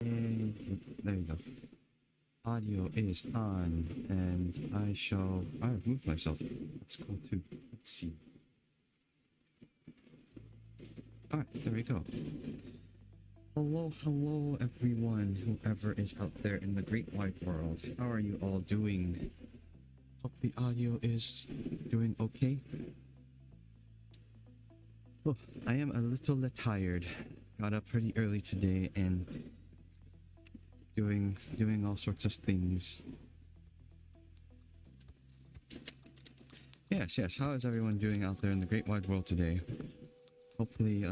And there you go. Audio is on, and I removed myself. Let's go to, let's see. Alright, there we go. Hello, hello everyone, whoever is out there in the great wide world. How are you all doing? Hope the audio is doing okay. Oh, I am a little tired. Got up pretty early today and doing all sorts of things. Yes, how is everyone doing out there in the great wide world today? Hopefully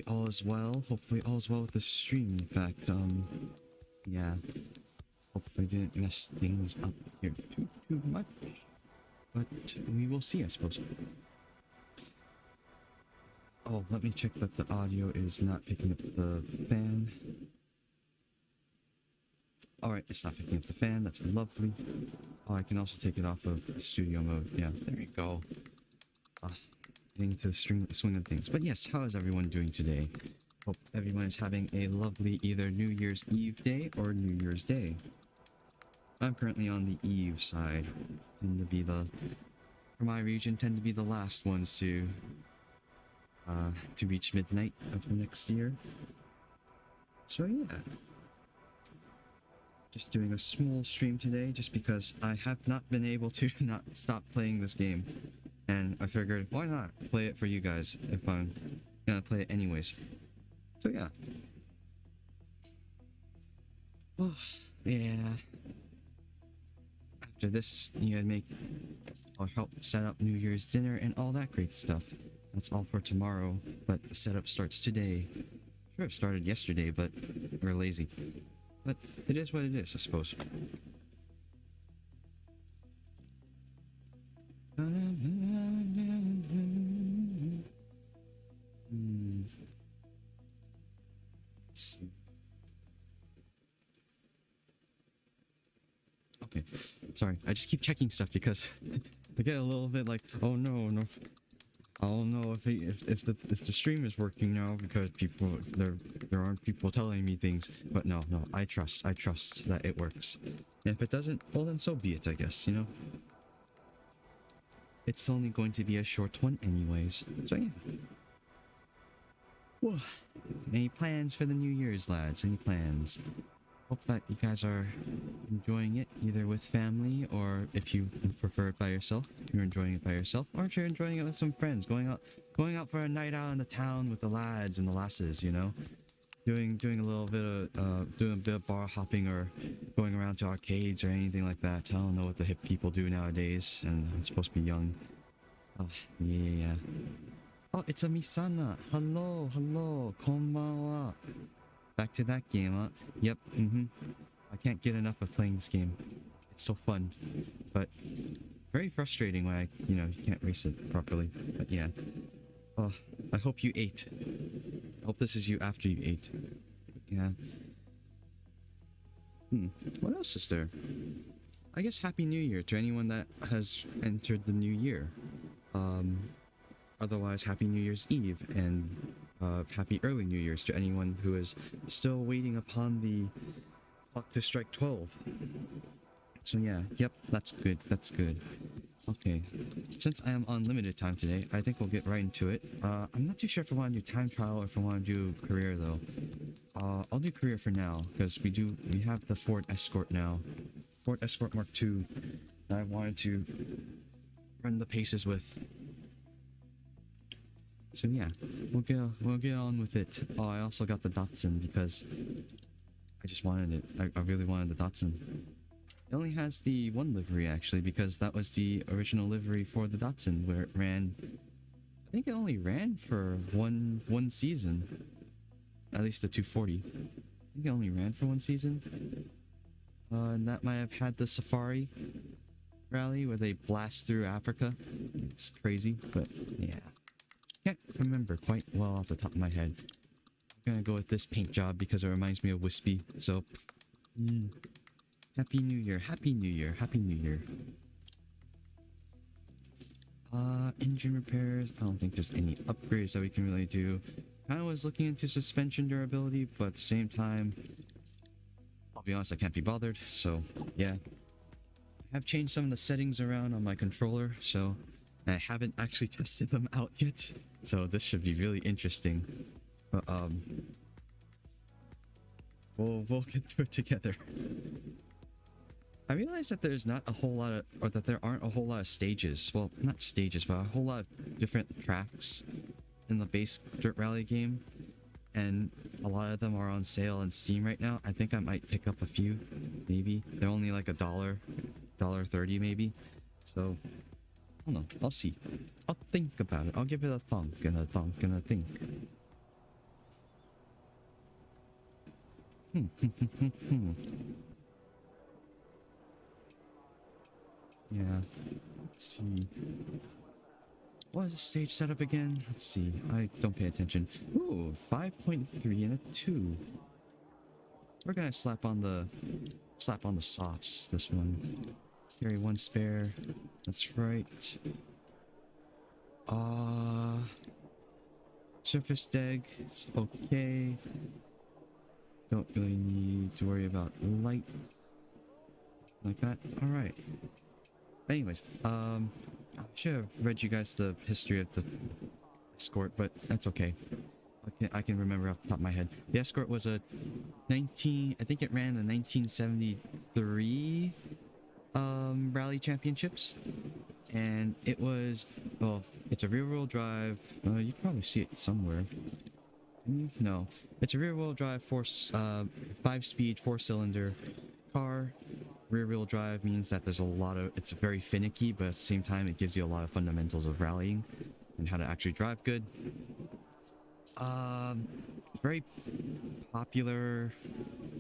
all is well. Hopefully all is well with the stream. In fact, yeah. Hopefully I didn't mess things up here too much. But we will see, I suppose. Oh, let me check that the audio is not picking up the fan. Alright, it's not picking up the fan. That's lovely. Oh, I can also take it off of studio mode. Yeah, there you go. Getting into the swing of things. But yes, how is everyone doing today? Hope everyone is having a lovely either New Year's Eve day or New Year's Day. I'm currently on the Eve side. Tend to be the, for my region, tend to be the last ones to reach midnight of the next year. So yeah. Just doing a small stream today just because I have not been able to not stop playing this game. And I figured, why not play it for you guys if I'm gonna play it anyways. So yeah. Oh, yeah. After this, I'll help set up New Year's dinner and all that great stuff. That's all for tomorrow, but the setup starts today. Should have started yesterday, but we're lazy. But it is what it is, I suppose. Let's see. Okay, sorry. I just keep checking stuff because I get a little bit like, oh no. I don't know if the stream is working now because there aren't people telling me things. But no, I trust that it works. And if it doesn't, well then so be it, I guess, you know? It's only going to be a short one anyways. So yeah. Whoa. Any plans for the New Year's, lads? Any plans? Hope that you guys are enjoying it either with family or if you prefer it by yourself, you're enjoying it by yourself, or if you're enjoying it with some friends, going out for a night out in the town with the lads and the lasses, you know, doing a little bit of doing a bit of bar hopping or going around to arcades or anything like that. I don't know what the hip people do nowadays, and I'm supposed to be young. Oh yeah. Oh, it's a Misana. Hello, konbanwa. Back to that game, huh? Yep, I can't get enough of playing this game. It's so fun. But very frustrating when you can't race it properly. But yeah. Oh, I hope you ate. I hope this is you after you ate. Yeah. What else is there? I guess Happy New Year to anyone that has entered the new year. Otherwise, Happy New Year's Eve, and happy early New Year's to anyone who is still waiting upon the clock to strike 12. So yeah, yep, that's good. Okay, since I am on limited time today, I think we'll get right into it. I'm not too sure if I want to do time trial or if I want to do career though. I'll do career for now because we have the Ford Escort now, Ford Escort Mark II. That I wanted to run the paces with. So yeah, we'll get on with it. Oh, I also got the Datsun because I just wanted it. I really wanted the Datsun. It only has the one livery actually because that was the original livery for the Datsun where it ran. I think it only ran for one season. At least the 240. I think it only ran for one season. And that might have had the Safari rally where they blast through Africa. It's crazy, but yeah. Can't remember quite well off the top of my head. I'm gonna go with this paint job because it reminds me of Wispy. So, Happy New Year, Happy New Year, Happy New Year. Engine repairs. I don't think there's any upgrades that we can really do. kind of was looking into suspension durability, but at the same time, I'll be honest, I can't be bothered. So yeah, I have changed some of the settings around on my controller, so I haven't actually tested them out yet. So this should be really interesting. But we'll get to it together. I realized that there's not a whole lot of, or that there aren't a whole lot of stages. Well, not stages, but a whole lot of different tracks in the base Dirt Rally game. And a lot of them are on sale on Steam right now. I think I might pick up a few, maybe. They're only like $1.30 maybe. So, I don't know. I'll see. I'll think about it. I'll give it a thunk and a thunk and a think. Yeah. Let's see. What is the stage setup again? Let's see. I don't pay attention. Ooh, 5.3 and a 2. We're gonna slap on the softs this one. Carry one spare. That's right. Surface deck is okay. Don't really need to worry about light like that. All right. Anyways, I should have read you guys the history of the Escort, but that's okay. I can remember off the top of my head. The Escort was a I think it ran the 1973 rally championships, and it was, well, it's a rear-wheel drive. You can probably see it somewhere. No, it's a rear-wheel drive 5-speed 4-cylinder car. Rear-wheel drive means that there's a lot of, it's very finicky, but at the same time it gives you a lot of fundamentals of rallying and how to actually drive good. Very popular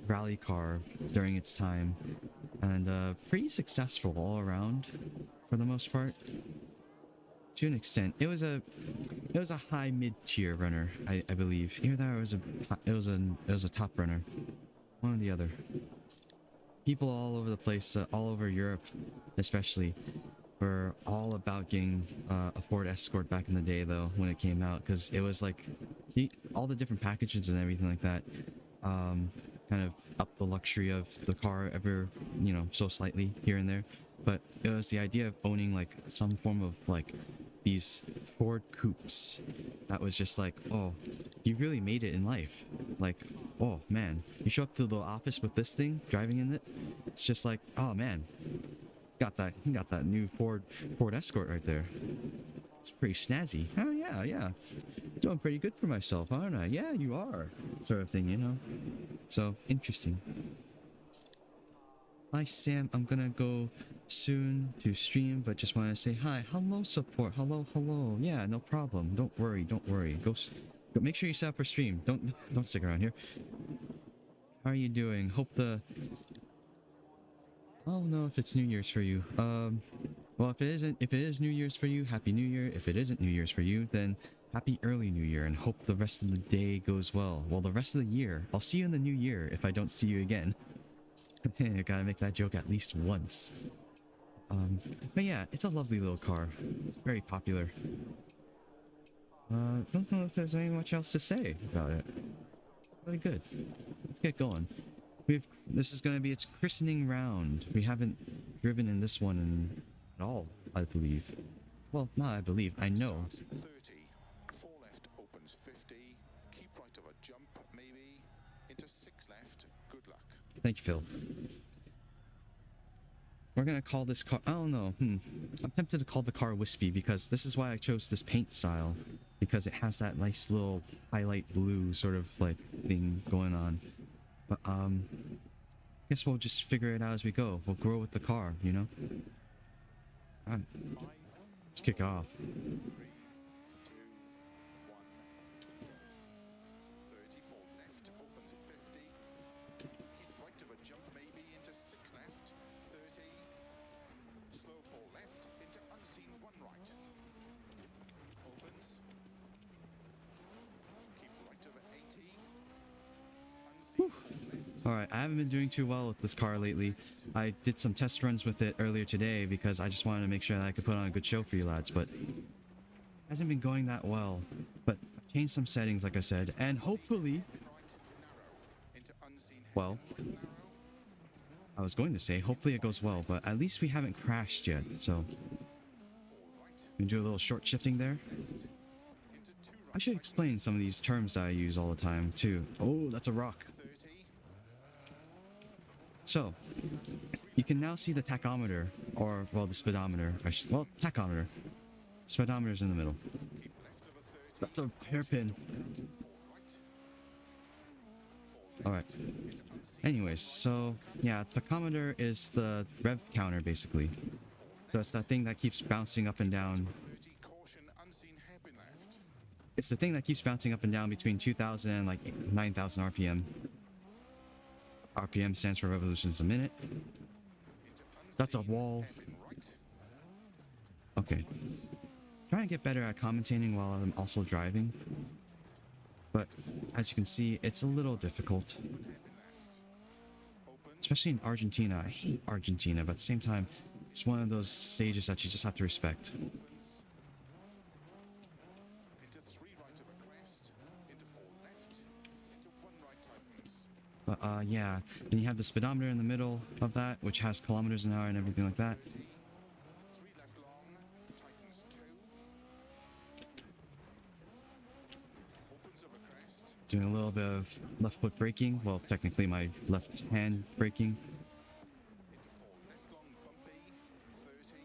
rally car during its time, and pretty successful all around for the most part. To an extent, it was a high mid-tier runner, I believe. Either that or it was a top runner, one or the other. People all over the place, all over Europe especially, were all about getting a Ford Escort back in the day, though, when it came out, because it was like all the different packages and everything like that kind of upped the luxury of the car ever, you know, so slightly here and there. But it was the idea of owning like some form of like these Ford coupes that was just like, oh, you really made it in life. Like, oh man, you show up to the office with this thing, driving in it, it's just like, oh man, got that new Ford Escort right there. It's pretty snazzy. Oh yeah, doing pretty good for myself, aren't I? Yeah, you are, sort of thing, you know. So interesting. Hi Sam, I'm gonna go soon to stream, but just want to say hi. Hello support. Hello. Yeah, no problem. Don't worry. Go make sure you set up for stream. Don't stick around here. How are you doing? Hope the, I don't know if it's New Year's for you. Well, if it is New Year's for you, Happy New Year. If it isn't New Year's for you, then Happy Early New Year, and hope the rest of the day goes well. Well, the rest of the year. I'll see you in the new year if I don't see you again. I gotta make that joke at least once. But yeah, it's a lovely little car. It's very popular. Don't know if there's any much else to say about it. Really good. Let's get going. This is gonna be its christening round. We haven't driven in this one at all, I believe. Well, not I believe, I know. 30, 4 left opens 50, keep right of a jump maybe, into 6 left, good luck. Thank you, Phil. We're gonna call this car, I don't know, I'm tempted to call the car Wispy because this is why I chose this paint style. Because it has that nice little highlight blue sort of like thing going on. But guess we'll just figure it out as we go. We'll grow with the car, you know? Alright. Let's kick it off. 3, 2, 1. 34 left opens 50, keep right of a jump maybe into 6 left, 30, slow 4 left into unseen 1 right, opens, keep right over 80, unseen 4 left. Alright, I haven't been doing too well with this car lately. I did some test runs with it earlier today because I just wanted to make sure that I could put on a good show for you lads, but it hasn't been going that well. But I've change some settings, like I said, and hopefully, right, narrow, into unseen well, hairpin, narrow, I was going to say, hopefully it goes well, but at least we haven't crashed yet, so four right, we can do a little short shifting there. into two I right, should explain some of these terms that I use all the time, too. Oh, that's a rock. 30, So, you can now see the tachometer, or, well, the speedometer. Well, tachometer. Speedometer's in the middle. keep left of a 30, That's a hairpin. four right, Alright. Anyways, so, yeah, tachometer is the rev counter, basically. So it's that thing that keeps bouncing up and down. 30, caution, unseen hairpin left, It's the thing that keeps bouncing up and down between 2,000 and, like, 9,000 RPM. RPM stands for revolutions a minute. into That's a unseen wall. hairpin right, Okay. Trying to get better at commentating while I'm also driving. But as you can see, it's a little difficult. Especially in Argentina. I hate Argentina, but at the same time, it's one of those stages that you just have to respect. into three right of a crest, into four left, into one right tightens, But yeah, and you have the speedometer in the middle of that, which has kilometers an hour and everything like that. 30, three left long, tightens two, opens of a crest, Doing a little bit of left foot braking. Well, technically my left hand braking. into four left long bumpy, 30,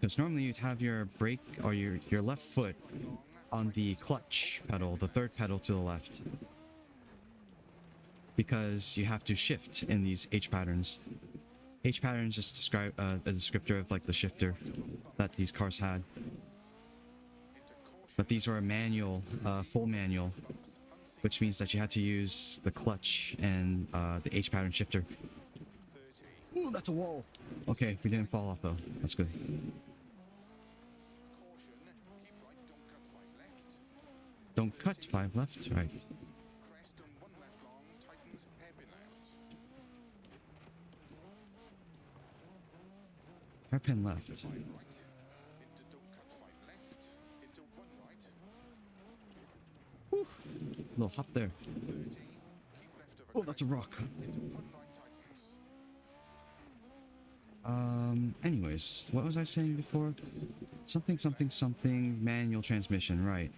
Because normally you'd have your brake or your left foot long, on the clutch pedal, the third pedal to the left. Because you have to shift in these H patterns. H patterns just describe a descriptor of like the shifter that these cars had. into caution, But these were a manual, full manual, bumps, unseen, which means that you had to use the clutch and the H pattern shifter. 30, Ooh, that's a wall. Okay, we didn't fall off though. That's good. caution, keep right, Don't don't cut 5 left, cut 5 left, right. crest and one left long, tightens hairpin left, Hairpin left. 5 right, into don't cut 5 left, into one right, Whew. Little hop there. 30, keep left of a Oh, that's a rock. into one right tightens, Anyways, what was I saying before? Something, manual transmission, right.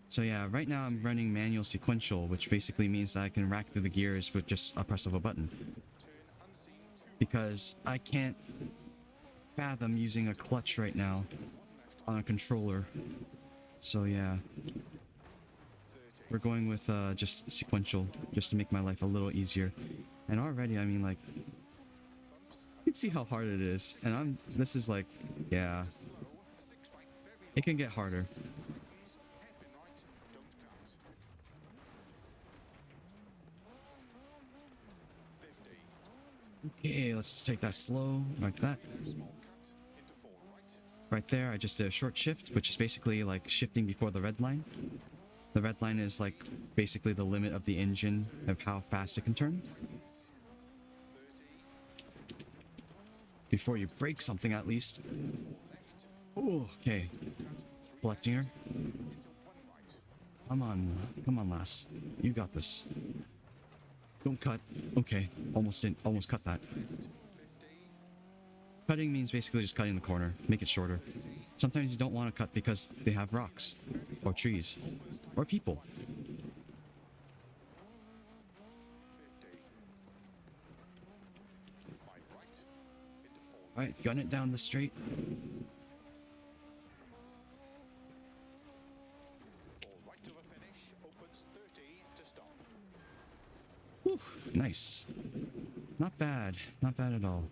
So yeah, right now I'm running manual sequential, which basically means that I can rack through the gears with just a press of a button. turn unseen 2 Because I can't fathom using a clutch right now on a controller. So yeah, 30, we're going with just sequential, just to make my life a little easier. And already, I mean, like, you can see how hard it is. And this is like, yeah, slow, 6 right, very it can get harder. tightens, hairpin right, don't cut, 50, Okay, let's take that slow, like that. small cut, into 4 right, Right there, I just did a short shift, which is basically like shifting before the red line. The red line is like basically the limit of the engine of how fast it can turn. 30, Before you break something at least. left, Oh, okay. cut, 3 Collecting her. into 1 right, Come on, lass. You got this. Don't cut. Okay, almost cut that. 50, Cutting means basically just cutting the corner, make it shorter. Sometimes you don't want to cut because they have rocks, or trees, or people. 50, 5 right, into 4 Alright, gun it down the straight. 4 right to a finish, opens 30 to stop. Whew, nice. Not bad at all.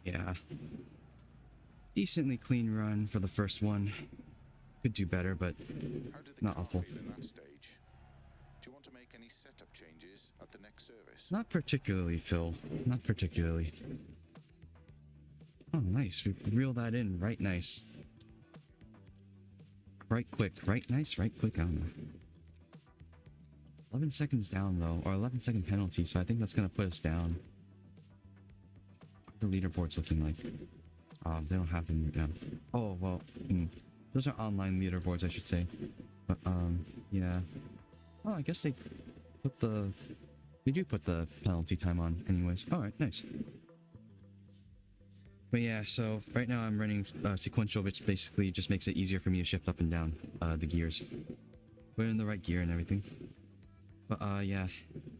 Yeah. Decently clean run for the first one. Could do better, but How did the not car awful. feel in that stage? Do you want to make any setup changes at the next service? Not particularly, Phil. Not particularly. Oh, nice. We reel that in right nice. Right quick. Right nice, right quick. I don't know. 11 seconds down, though. Or 11-second penalty, so I think that's going to put us down. What the leaderboard's looking like. They don't have them right now. Oh, well, those are online leaderboards, I should say. But, yeah. Oh, I guess they put the... They do put the penalty time on anyways. Alright, nice. But yeah, so right now I'm running sequential, which basically just makes it easier for me to shift up and down the gears. Put in the right gear and everything. But yeah,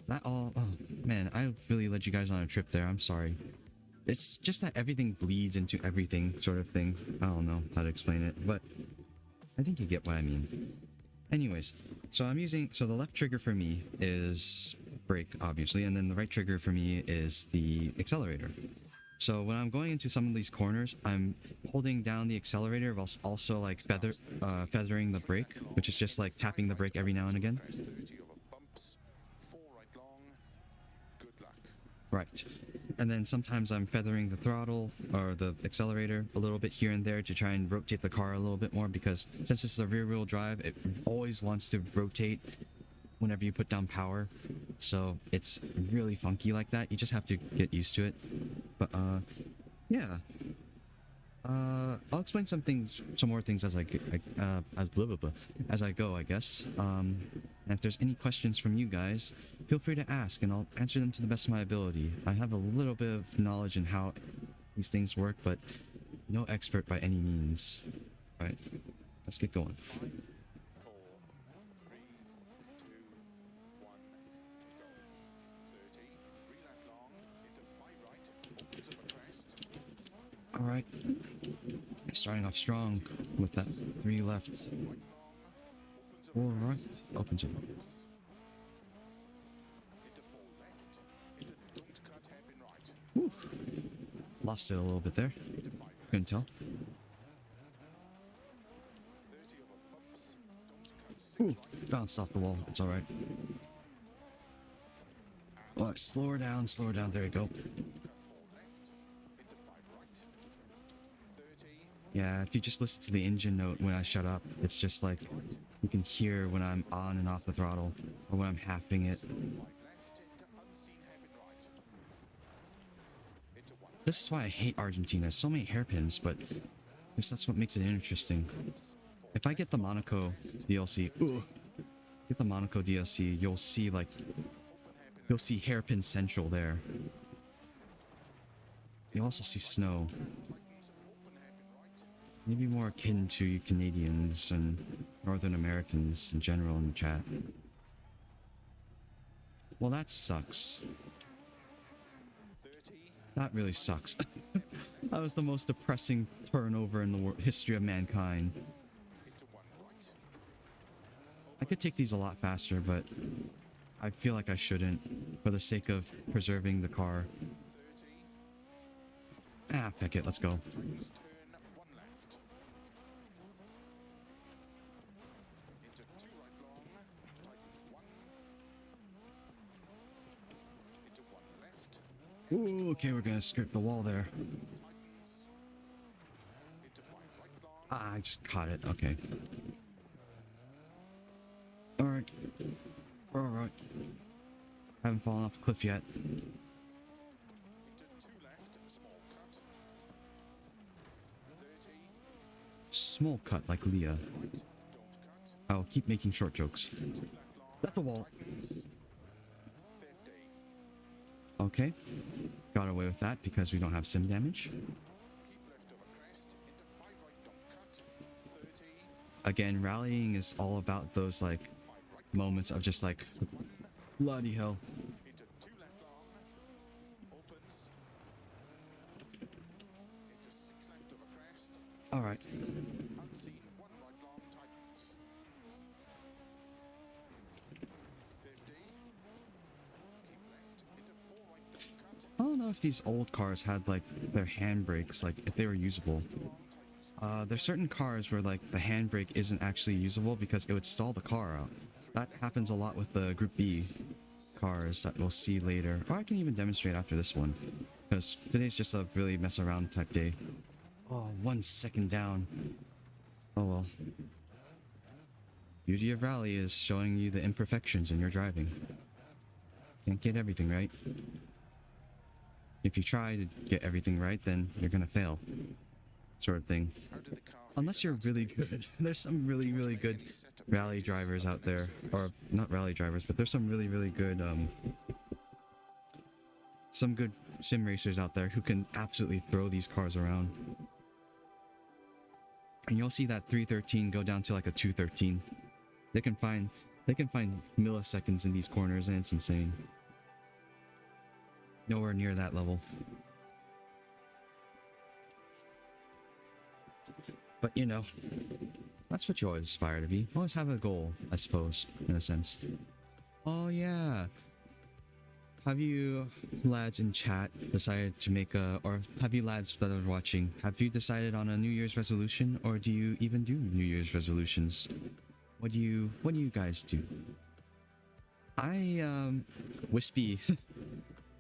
that all... Oh, man, I really led you guys on a trip there. I'm sorry. It's just that everything bleeds into everything sort of thing. I don't know how to explain it, but I think you get what I mean. Anyways, so I'm using... So the left trigger for me is brake, obviously, and then the right trigger for me is the accelerator. So when I'm going into some of these corners, I'm holding down the accelerator whilst also like feathering the brake, which is just like tapping the brake every now and again. Right. And then sometimes I'm feathering the throttle or the accelerator a little bit here and there to try and rotate the car a little bit more, because since this is a rear wheel drive, it always wants to rotate whenever you put down power. So it's really funky like that. You just have to get used to it. But yeah. I'll explain some more things as as I go, I guess. And if there's any questions from you guys, feel free to ask, and I'll answer them to the best of my ability. I have a little bit of knowledge in how these things work, but no expert by any means. All right, let's get going. All right, starting off strong with that 3 left. 4 right, opens it. Whew. Lost it a little bit there. Couldn't tell. Ooh, bounced off the wall. It's all right. All right, slow her down, slow her down. There you go. Yeah, if you just listen to the engine note when I shut up, it's just like you can hear when I'm on and off the throttle, or when I'm halving it. This is why I hate Argentina. So many hairpins, but I guess that's what makes it interesting. If I get the Monaco DLC, you'll see hairpin central there. You'll also see snow. Maybe more akin to you Canadians and Northern Americans in general in the chat. Well, that sucks. That really sucks. That was the most depressing turnover in the history of mankind. I could take these a lot faster, but I feel like I shouldn't, for the sake of preserving the car. Ah, pick it, let's go. Ooh, okay, we're gonna skirt the wall there. Ah, I just caught it. Okay. Alright. Alright. Haven't fallen off the cliff yet. Small cut like Leah. I'll keep making short jokes. That's a wall. Okay. Got away with that because we don't have sim damage. Again, rallying is all about those like moments of just like bloody hell. All right. I don't know if these old cars had like their handbrakes, like if they were usable. There's certain cars where like the handbrake isn't actually usable because it would stall the car out. That happens a lot with the Group B cars that we'll see later. Or I can even demonstrate after this one, because today's just a really mess around type day. Oh, 1 second down. Oh well. Beauty of rally is showing you the imperfections in your driving. Can't get everything right. If you try to get everything right, then you're gonna fail. sort of thing. How did the car feel Unless you're at that really stage? good. There's some really good rally drivers out there, or not rally drivers, but there's some really good some good sim racers out there who can absolutely throw these cars around. And you'll see that 313 go down to like a 213. They can find milliseconds in these corners, and it's insane. Nowhere near that level. But you know, that's what you always aspire to be. Always have a goal, I suppose, in a sense. Oh yeah. Have you lads in chat decided to make a, or have you lads that are watching, have you decided on a New Year's resolution, or do you even do New Year's resolutions? What do you guys do? Wispy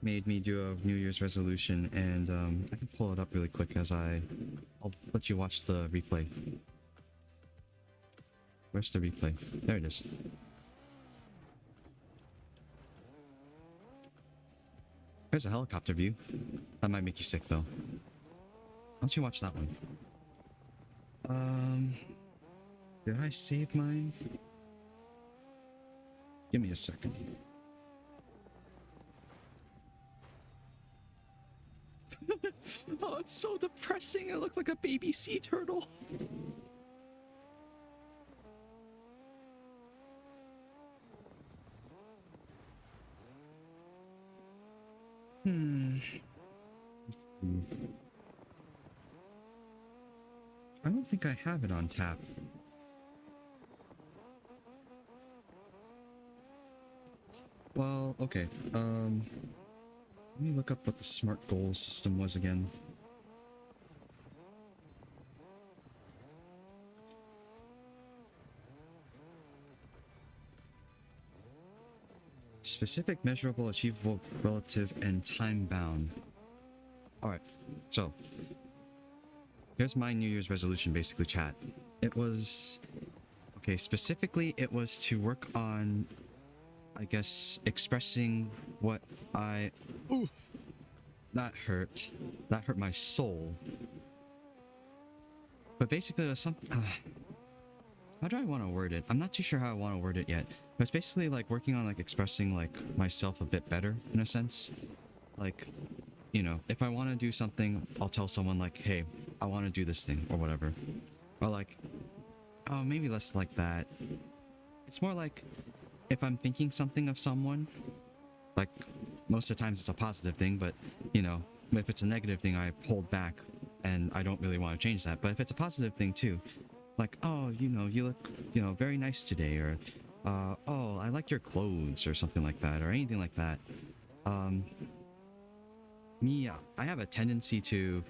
made me do a New Year's resolution, and I can pull it up really quick as I'll let you watch the replay. Where's the replay? There it is. There's a helicopter view. That might make you sick though. Why don't you watch that one? Did I save mine? Give me a second. Oh, it's so depressing. I look like a baby sea turtle. Let's see. I don't think I have it on tap. Well, okay. Let me look up what the SMART goals system was again. Specific, measurable, achievable, relative, and time-bound. Alright, so here's my New Year's resolution, basically, chat. It was... Okay, specifically, it was to work on, I guess, expressing what I... Ooh! That hurt. That hurt my soul. But basically, it was some... how do I want to word it? I'm not too sure how I want to word it yet. But it's basically like working on like expressing like myself a bit better, in a sense. Like, you know, if I want to do something, I'll tell someone like, hey, I want to do this thing, or whatever. Or like, oh, maybe less like that. It's more like, if I'm thinking something of someone, like, most of the times it's a positive thing, but, you know, if it's a negative thing, I hold back, and I don't really want to change that. But if it's a positive thing too, like, oh, you know, you look, you know, very nice today, or, oh, I like your clothes, or something like that, or anything like that. I have a tendency to,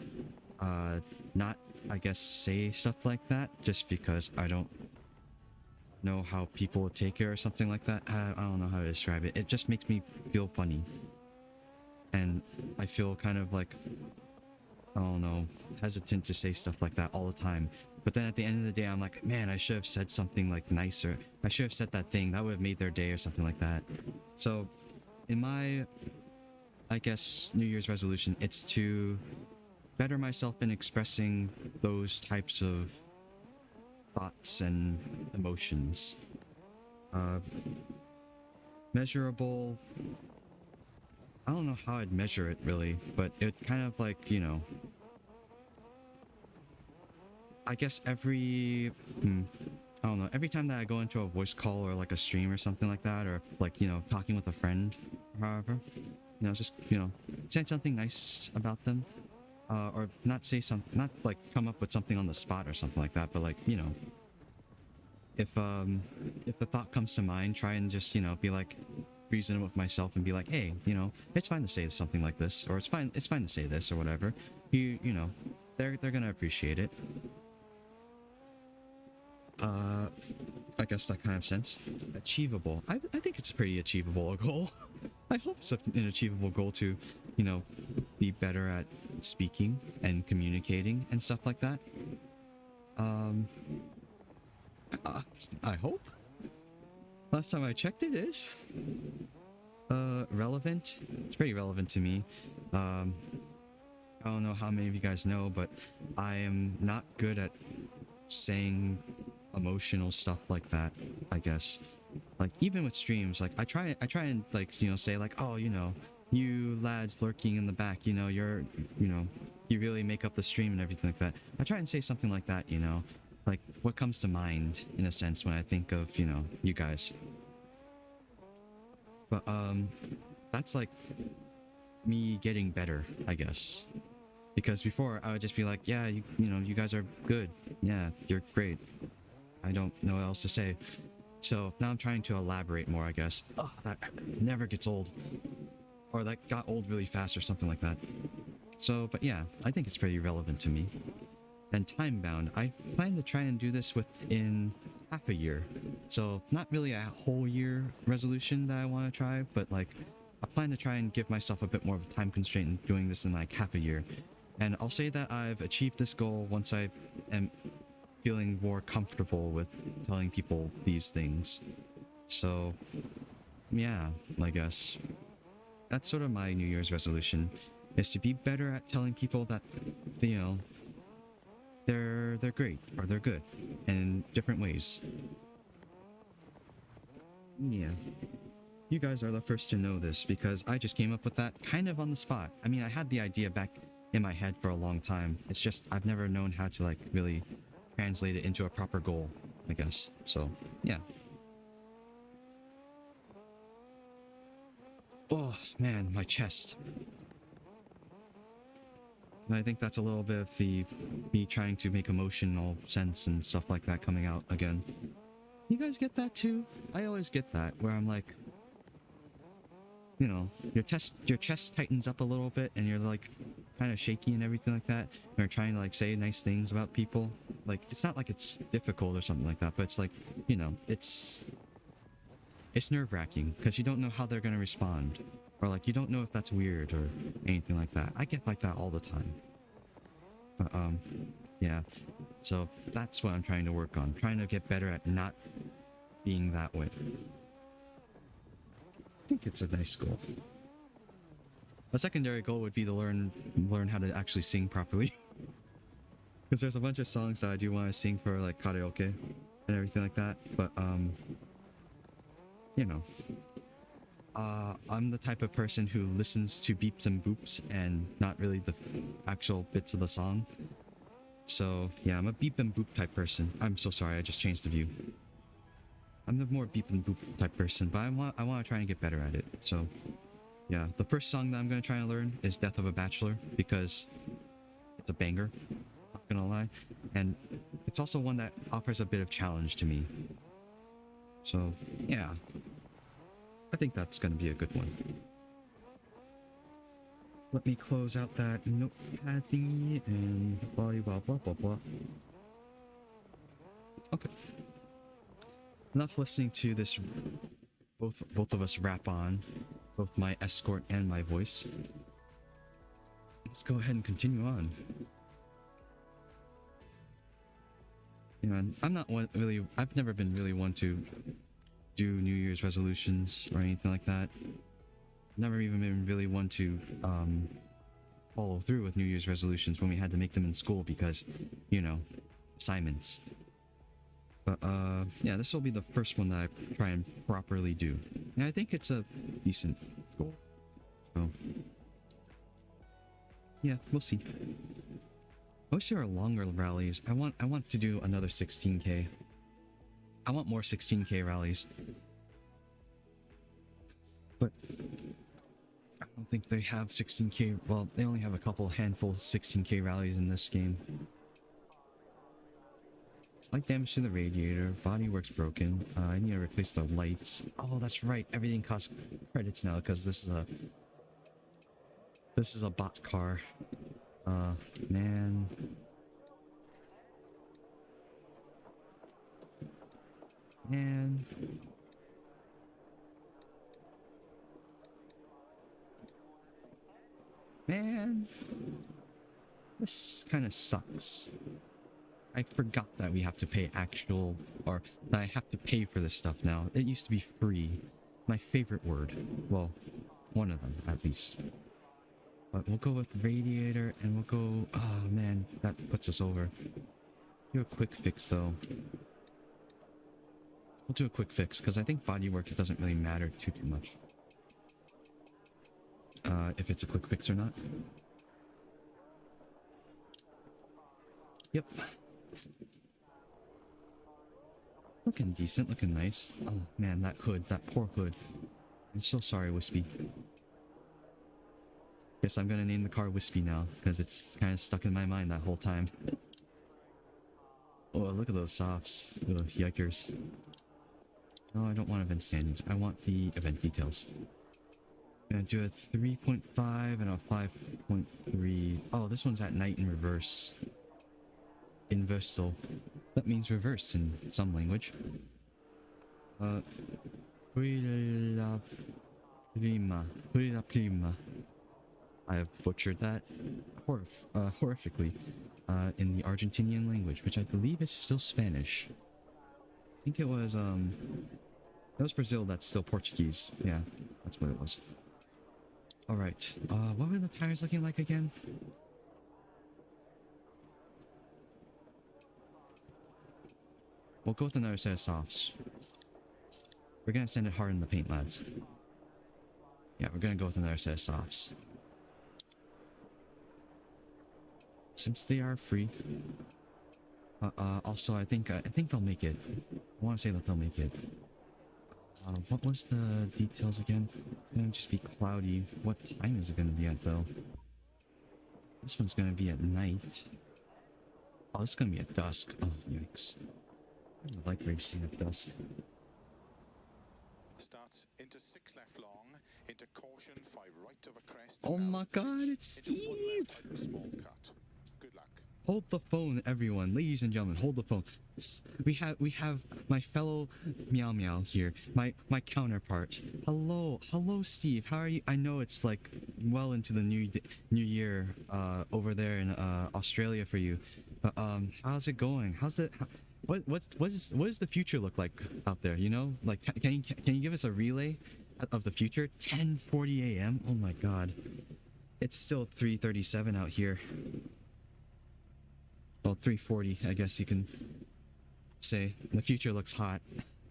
not, I guess, say stuff like that, just because I don't know how people would take it or something like that. I don't know how to describe it. It just makes me feel funny. And I feel kind of like, I don't know, hesitant to say stuff like that all the time. But then at the end of the day, I'm like, man, I should have said something like nicer. I should have said that thing. That would have made their day or something like that. So, in my, I guess, New Year's resolution, it's to better myself in expressing those types of thoughts and emotions. Measurable... I don't know how I'd measure it, really, but it kind of like, you know... I guess every... I don't know, every time that I go into a voice call or like a stream or something like that, or like, you know, talking with a friend, or however, you know, just, you know, say something nice about them. Or not say something, not like come up with something on the spot or something like that, but like, you know, if the thought comes to mind, try and just, you know, be like, reason with myself and be like, hey, you know, it's fine to say something like this, or it's fine to say this, or whatever. You know, they're gonna appreciate it. I guess that kind of sense. Achievable. I think it's a pretty achievable goal. I hope it's an achievable goal to, you know, be better at speaking and communicating and stuff like that. I hope. Last time I checked, it is. Relevant. It's pretty relevant to me. I don't know how many of you guys know, but I am not good at saying emotional stuff like that, I guess. Like even with streams, like I try and like, you know, say like, oh, you know, you lads lurking in the back, you know, you know, you really make up the stream and everything like that. I try and say something like that, you know, like what comes to mind in a sense when I think of, you know, you guys. But that's like me getting better, I guess. Because before I would just be like, yeah, you know, you guys are good. Yeah, you're great. I don't know what else to say. So now I'm trying to elaborate more, I guess. Oh, that never gets old. Or that got old really fast or something like that. So, but yeah, I think it's pretty relevant to me. And time bound, I plan to try and do this within half a year. So not really a whole year resolution that I want to try, but like I plan to try and give myself a bit more of a time constraint in doing this in like half a year. And I'll say that I've achieved this goal once I am feeling more comfortable with telling people these things. So, yeah, I guess. That's sort of my New Year's resolution, is to be better at telling people that, you know, they're great, or they're good, in different ways. Yeah. You guys are the first to know this, because I just came up with that kind of on the spot. I mean, I had the idea back in my head for a long time. It's just I've never known how to like really translate it into a proper goal, I guess. So, yeah. Oh, man, my chest. And I think that's a little bit of the me trying to make emotional sense and stuff like that coming out again. You guys get that too? I always get that, where I'm like, you know, your chest tightens up a little bit and you're like kind of shaky and everything like that. You're trying to like say nice things about people. Like it's not like it's difficult or something like that, but it's like, you know, it's nerve-wracking because you don't know how they're going to respond, or like you don't know if that's weird or anything like that. I get like that all the time. But yeah. So that's what I'm trying to work on, trying to get better at not being that way. I think it's a nice goal. A secondary goal would be to learn how to actually sing properly. Because there's a bunch of songs that I do want to sing for like karaoke and everything like that. But you know, I'm the type of person who listens to beeps and boops and not really the actual bits of the song. So yeah, I'm a beep and boop type person. I'm so sorry, I just changed the view. I'm the more beep and boop type person, but I want to try and get better at it. So yeah, the first song that I'm going to try and learn is Death of a Bachelor, because it's a banger, not gonna lie. And it's also one that offers a bit of challenge to me. So yeah, I think that's going to be a good one. Let me close out that notepad thingy and blah blah blah blah blah. Okay. Enough listening to this, both of us rap on, both my escort and my voice. Let's go ahead and continue on. You know, I'm not one really. I've never been really one to do New Year's resolutions or anything like that. Never even been really one to follow through with New Year's resolutions when we had to make them in school because, you know, assignments. But yeah, this will be the first one that I try and properly do. And I think it's a decent goal. So yeah, we'll see. Most of our longer rallies, I want to do another 16k. I want more 16k rallies. But I don't think they have 16k. Well, they only have a couple handful 16k rallies in this game. Like damage to the radiator, body works broken. I need to replace the lights. Oh, that's right. Everything costs credits now because this is a bot car. Man. Man. This kind of sucks. I forgot that we have to pay actual, or that I have to pay for this stuff now. It used to be free. My favorite word. Well, one of them, at least. But we'll go with radiator and we'll go... Oh man, that puts us over. Do a quick fix though. We'll do a quick fix because I think bodywork, it doesn't really matter too much. If it's a quick fix or not. Yep. Looking decent, looking nice. Oh man, that hood, that poor hood. I'm so sorry, Wispy. Guess I'm gonna name the car Wispy now, because it's kind of stuck in my mind that whole time. Oh, look at those softs. Ugh, yikers. No, I don't want event standings. I want the event details. I'm gonna do a 3.5 and a 5.3. Oh, this one's at night in reverse. Inversal. That means reverse in some language. Huila prima. Huila prima. I have butchered that horrifically in the Argentinian language, which I believe is still Spanish. I think it was Brazil, that's still Portuguese. Yeah, that's what it was. Alright, what were the tires looking like again? We'll go with another set of softs. We're gonna send it hard in the paint, lads. Yeah, we're gonna go with another set of softs. Since they are free. Also, I think they'll make it. I want to say that they'll make it. What was the details again? It's gonna just be cloudy. What time is it gonna be at though? This one's gonna be at night. Oh, it's gonna be at dusk. Oh, yikes. I like racing at dusk. Starts into 6 left long, into caution, 5 right of a crest. Oh my god, it's Into 1 Steve! left over a small cut. Good luck. Hold the phone, everyone. Ladies and gentlemen, hold the phone. We have my fellow Meow Meow here. My counterpart. Hello, Steve. How are you? I know it's like well into the new year over there in Australia for you. But how's it going? How's it? What does the future look like out there? You know, like can you give us a relay of the future? 10:40 a.m. Oh my god, it's still 3:37 out here. Well, 3:40, I guess you can say. The future looks hot.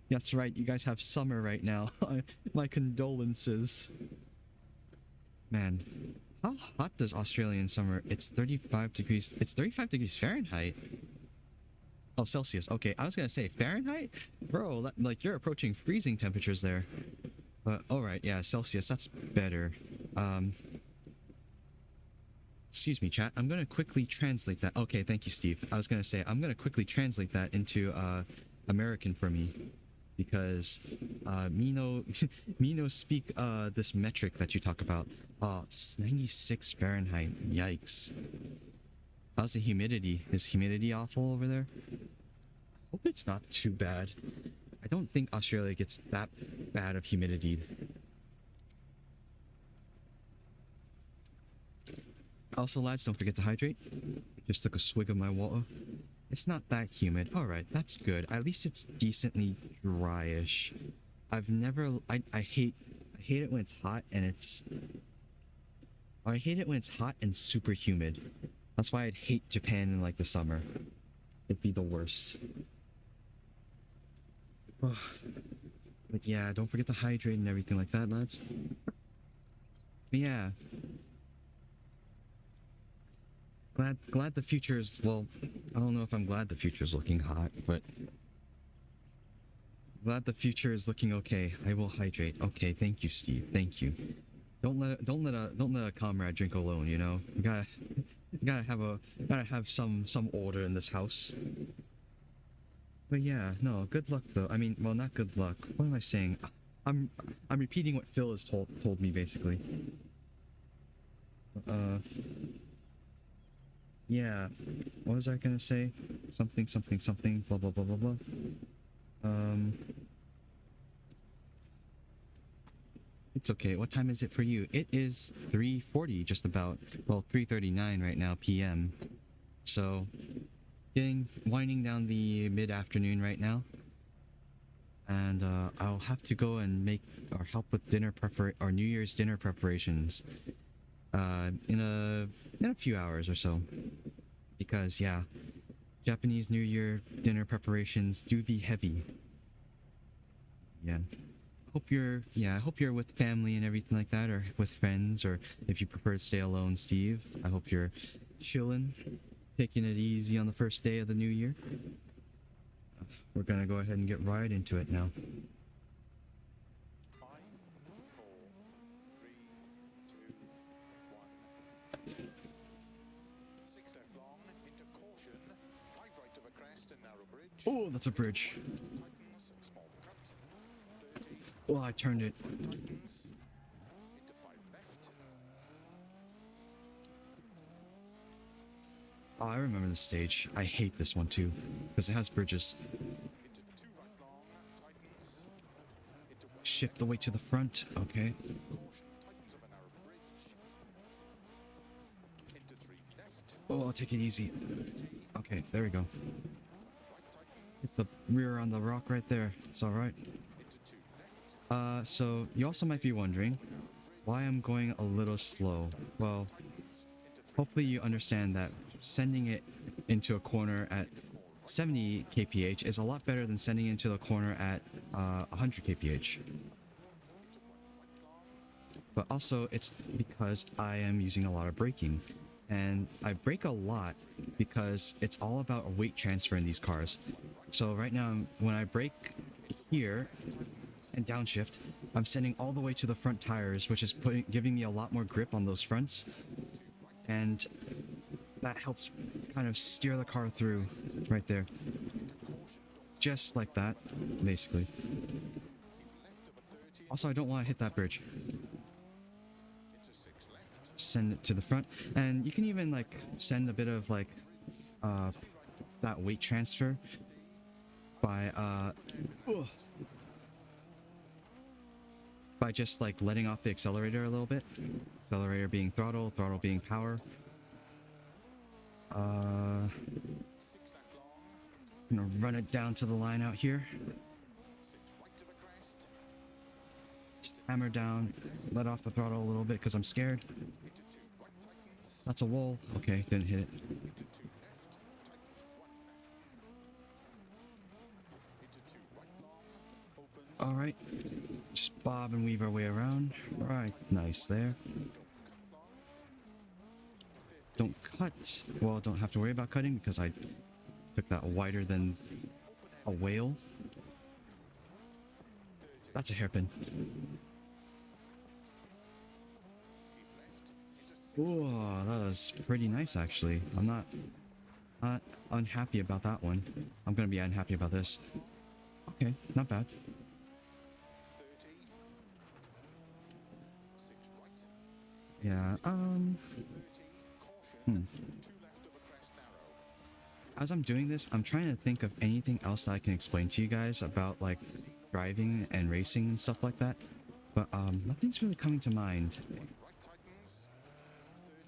That's right, you guys have summer right now. My condolences. Man, how hot does Australian summer? It's 35 degrees. It's 35 degrees Fahrenheit. Oh, Celsius. Okay, I was gonna say Fahrenheit? Bro, like you're approaching freezing temperatures there. But, alright, yeah, Celsius, that's better. Excuse me, chat. I'm gonna quickly translate that. Okay, thank you, Steve. I was gonna say, I'm gonna quickly translate that into American for me. Because me no speak this metric that you talk about. Oh, it's 96 Fahrenheit. Yikes. How's the humidity? Is humidity awful over there? Hope it's not too bad. I don't think Australia gets that bad of humidity. Also, lads, don't forget to hydrate. Just took a swig of my water. It's not that humid. Alright, that's good. At least it's decently dryish. I've never... I hate it when it's hot and it's... I hate it when it's hot and super humid. That's why I'd hate Japan in like the summer. It'd be the worst. But yeah, don't forget to hydrate and everything like that, lads. But yeah. Glad the future is, well, I don't know if I'm glad the future is looking hot, but glad the future is looking okay. I will hydrate. Okay, thank you, Steve. Thank you. Don't let a comrade drink alone, you know? You gotta have some order in this house. But yeah, no, good luck though. I mean, well, not good luck. What am I saying? I'm repeating what Phil has told me basically. Yeah, what was I gonna say? Something, blah blah blah blah blah. It's okay. What time is it for you? It is 3:40, just about. Well, 3:39 right now, PM. So, winding down the mid-afternoon right now. And I'll have to go and make or help with dinner or New Year's dinner preparations. in a few hours or so, because yeah, Japanese New Year dinner preparations do be heavy. Yeah. I hope you're with family and everything like that, or with friends, or if you prefer to stay alone, Steve. I hope you're chilling, taking it easy on the first day of the new year. We're gonna go ahead and get right into it now. 5, 4, 3, 2, 1. 6 left long into caution. 5 right of a crest and narrow bridge. Oh, that's a bridge. Tightens, small cut. 30. Oh, I turned it. Tightens. Into 5 left. Oh, I remember this stage. I hate this one too, because it has bridges. Into 2 right long. Tightens. Into 1 Shift the way to the front. Okay. caution. Tightens of a narrow bridge. Into 3 left. Oh, I'll take it easy. 30. Okay, there we go. Right tightens. Hit the rear on the rock right there. It's all right. Into 2 left. So you also might be wondering why I'm going a little slow. Well, hopefully you understand that sending it into a corner at 70 kph is a lot better than sending it into the corner at 100 kph. But also it's because I am using a lot of braking. And I brake a lot because it's all about a weight transfer in these cars. So right now, when I brake here and downshift, I'm sending all the way to the front tires, which is giving me a lot more grip on those fronts. And that helps kind of steer the car through right there. Just like that, basically. Also, I don't want to hit that bridge. Send it to the front, and you can even like send a bit of like that weight transfer by just like letting off the accelerator a little bit. Accelerator being throttle, throttle being power. I'm gonna run it down to the line out here. Just hammer down, let off the throttle a little bit because I'm scared. That's a wall. Okay, didn't hit it. Alright. Just bob and weave our way around. Alright, nice there. Don't cut. Well, don't have to worry about cutting because I took that wider than a whale. That's a hairpin. Oh, that was pretty nice actually. I'm not unhappy about that one. I'm gonna be unhappy about this. Okay, not bad. Yeah, As I'm doing this, I'm trying to think of anything else that I can explain to you guys about like driving and racing and stuff like that. But nothing's really coming to mind.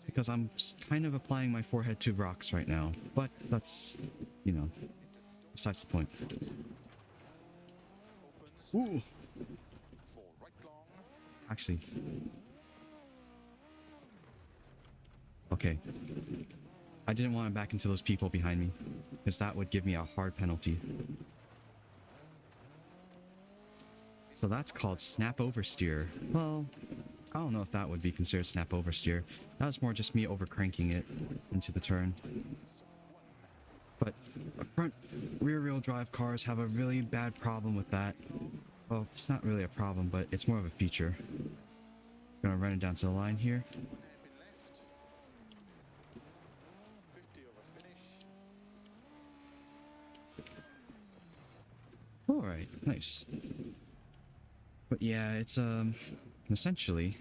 Because I'm kind of applying my forehead to rocks right now. But that's, you know, besides the point. Ooh! Actually. Okay. I didn't want to back into those people behind me, because that would give me a hard penalty. So that's called snap oversteer. Well, I don't know if that would be considered snap oversteer. That was more just me over cranking it into the turn. But front rear-wheel drive cars have a really bad problem with that. Well, it's not really a problem, but it's more of a feature. Gonna run it down to the line here. Alright, nice. But yeah, it's essentially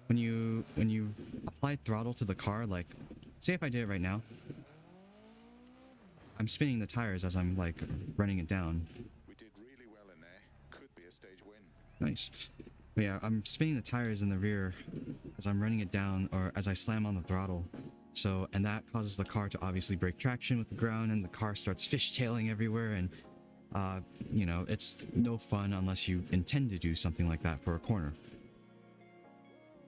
when you apply throttle to the car, like say if I did it right now, I'm spinning the tires as I'm like running it down. We did really well in there. Could be a stage win. Nice. But yeah, I'm spinning the tires in the rear as I'm running it down or as I slam on the throttle. So, and that causes the car to obviously break traction with the ground and the car starts fishtailing everywhere and you know, it's no fun unless you intend to do something like that for a corner.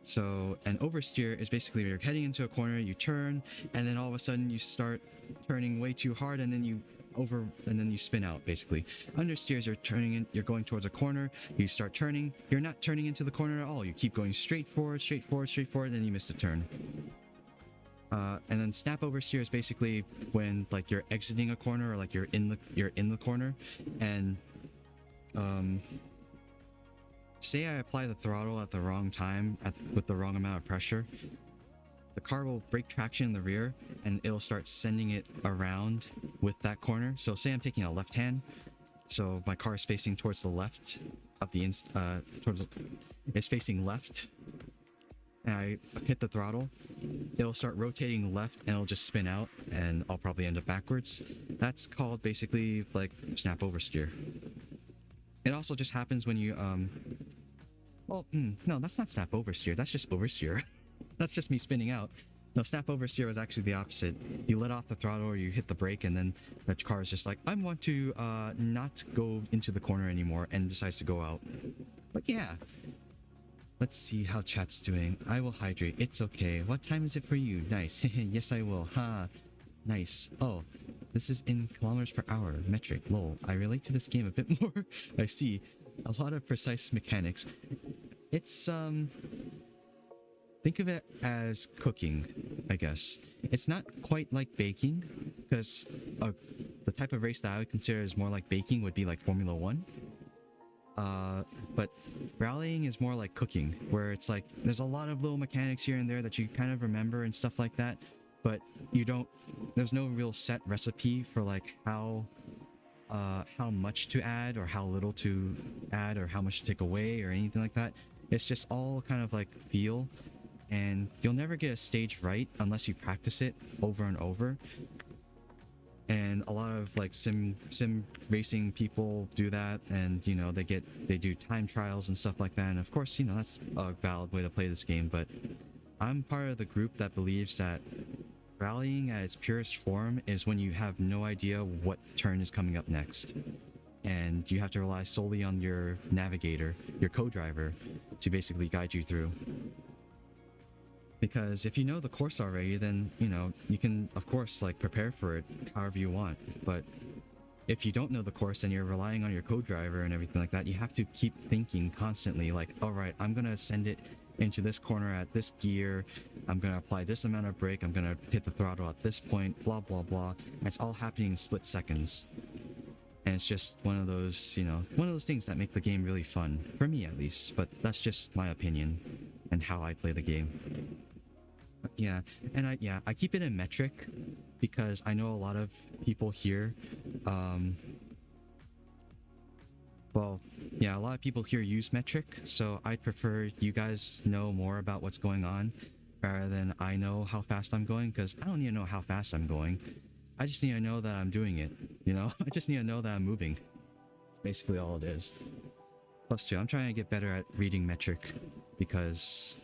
So an oversteer is basically you're heading into a corner, you turn, and then all of a sudden you start turning way too hard, and then you spin out basically. Understeers, you're turning in, you're going towards a corner, you start turning, you're not turning into the corner at all. You keep going straight forward, straight forward, straight forward, and then you miss a turn. And then snap oversteer is basically when like you're exiting a corner or like you're in the corner, and say I apply the throttle at the wrong time with the wrong amount of pressure, the car will break traction in the rear and it'll start sending it around with that corner. So say I'm taking a left hand, so my car is facing towards the left of the it's facing left, and I hit the throttle, it'll start rotating left and it'll just spin out and I'll probably end up backwards. That's called basically like snap oversteer. It also just happens when you no, that's not snap oversteer, that's just oversteer. That's just me spinning out. No, snap oversteer is actually the opposite. You let off the throttle or you hit the brake, and then the car is just like, I want to not go into the corner anymore, and decides to go out. But yeah. Let's see how chat's doing. I will hydrate. It's okay. What time is it for you? Nice. Yes, I will. Ha. Nice. Oh, this is in kilometers per hour. Metric. Lol. I relate to this game a bit more. I see. A lot of precise mechanics. It's, think of it as cooking, I guess. It's not quite like baking, because the type of race that I would consider is more like baking would be like Formula 1. But rallying is more like cooking, where it's like there's a lot of little mechanics here and there that you kind of remember and stuff like that, but there's no real set recipe for like how much to add or how little to add or how much to take away or anything like that. It's just all kind of like feel, and you'll never get a stage right unless you practice it over and over. And a lot of like sim racing people do that, and you know, they do time trials and stuff like that, and of course, you know, that's a valid way to play this game. But I'm part of the group that believes that rallying at its purest form is when you have no idea what turn is coming up next, and you have to rely solely on your navigator, your co-driver, to basically guide you through. Because if you know the course already, then, you know, you can, of course, like, prepare for it however you want. But if you don't know the course and you're relying on your co-driver and everything like that, you have to keep thinking constantly, like, all right, I'm going to send it into this corner at this gear, I'm going to apply this amount of brake, I'm going to hit the throttle at this point, blah, blah, blah. And it's all happening in split seconds. And it's just one of those, you know, one of those things that make the game really fun. For me, at least. But that's just my opinion and how I play the game. Yeah, and I keep it in metric because I know a lot of people here, a lot of people here use metric, so I'd prefer you guys know more about what's going on rather than I know how fast I'm going, because I don't need to know how fast I'm going. I just need to know that I'm doing it, you know? I just need to know that I'm moving. That's basically all it is. Plus two, I'm trying to get better at reading metric because,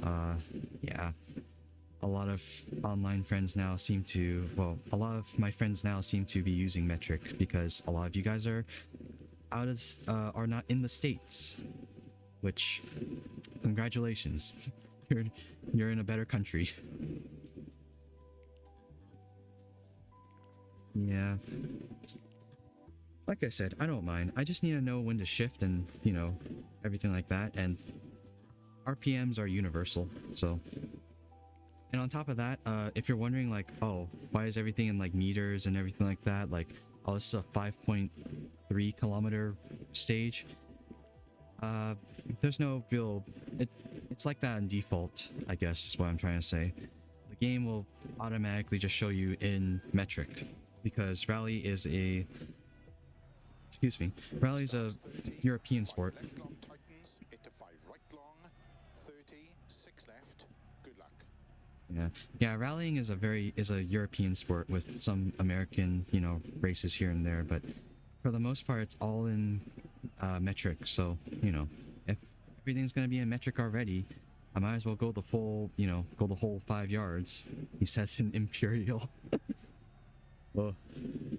a lot of online friends now seem to, a lot of my friends now seem to be using metric because a lot of you guys are are not in the States, which, congratulations. You're in a better country. Yeah. Like I said, I don't mind. I just need to know when to shift and, you know, everything like that. And RPMs are universal, so. And on top of that, if you're wondering, like, oh, why is everything in, like, meters and everything like that? Like, oh, this is a 5.3 kilometer stage. There's no real... It's like that in default, I guess, is what I'm trying to say. The game will automatically just show you in metric. Because Rally is a... Excuse me. Rally is a European sport. Left long tightens, into 5 right long, 30, 6 left. Good luck. Yeah, rallying is a European sport with some American, you know, races here and there, but for the most part, it's all in metric. So, you know, if everything's gonna be in metric already, I might as well go the full, you know, go the whole 5 yards. He says in Imperial. Well,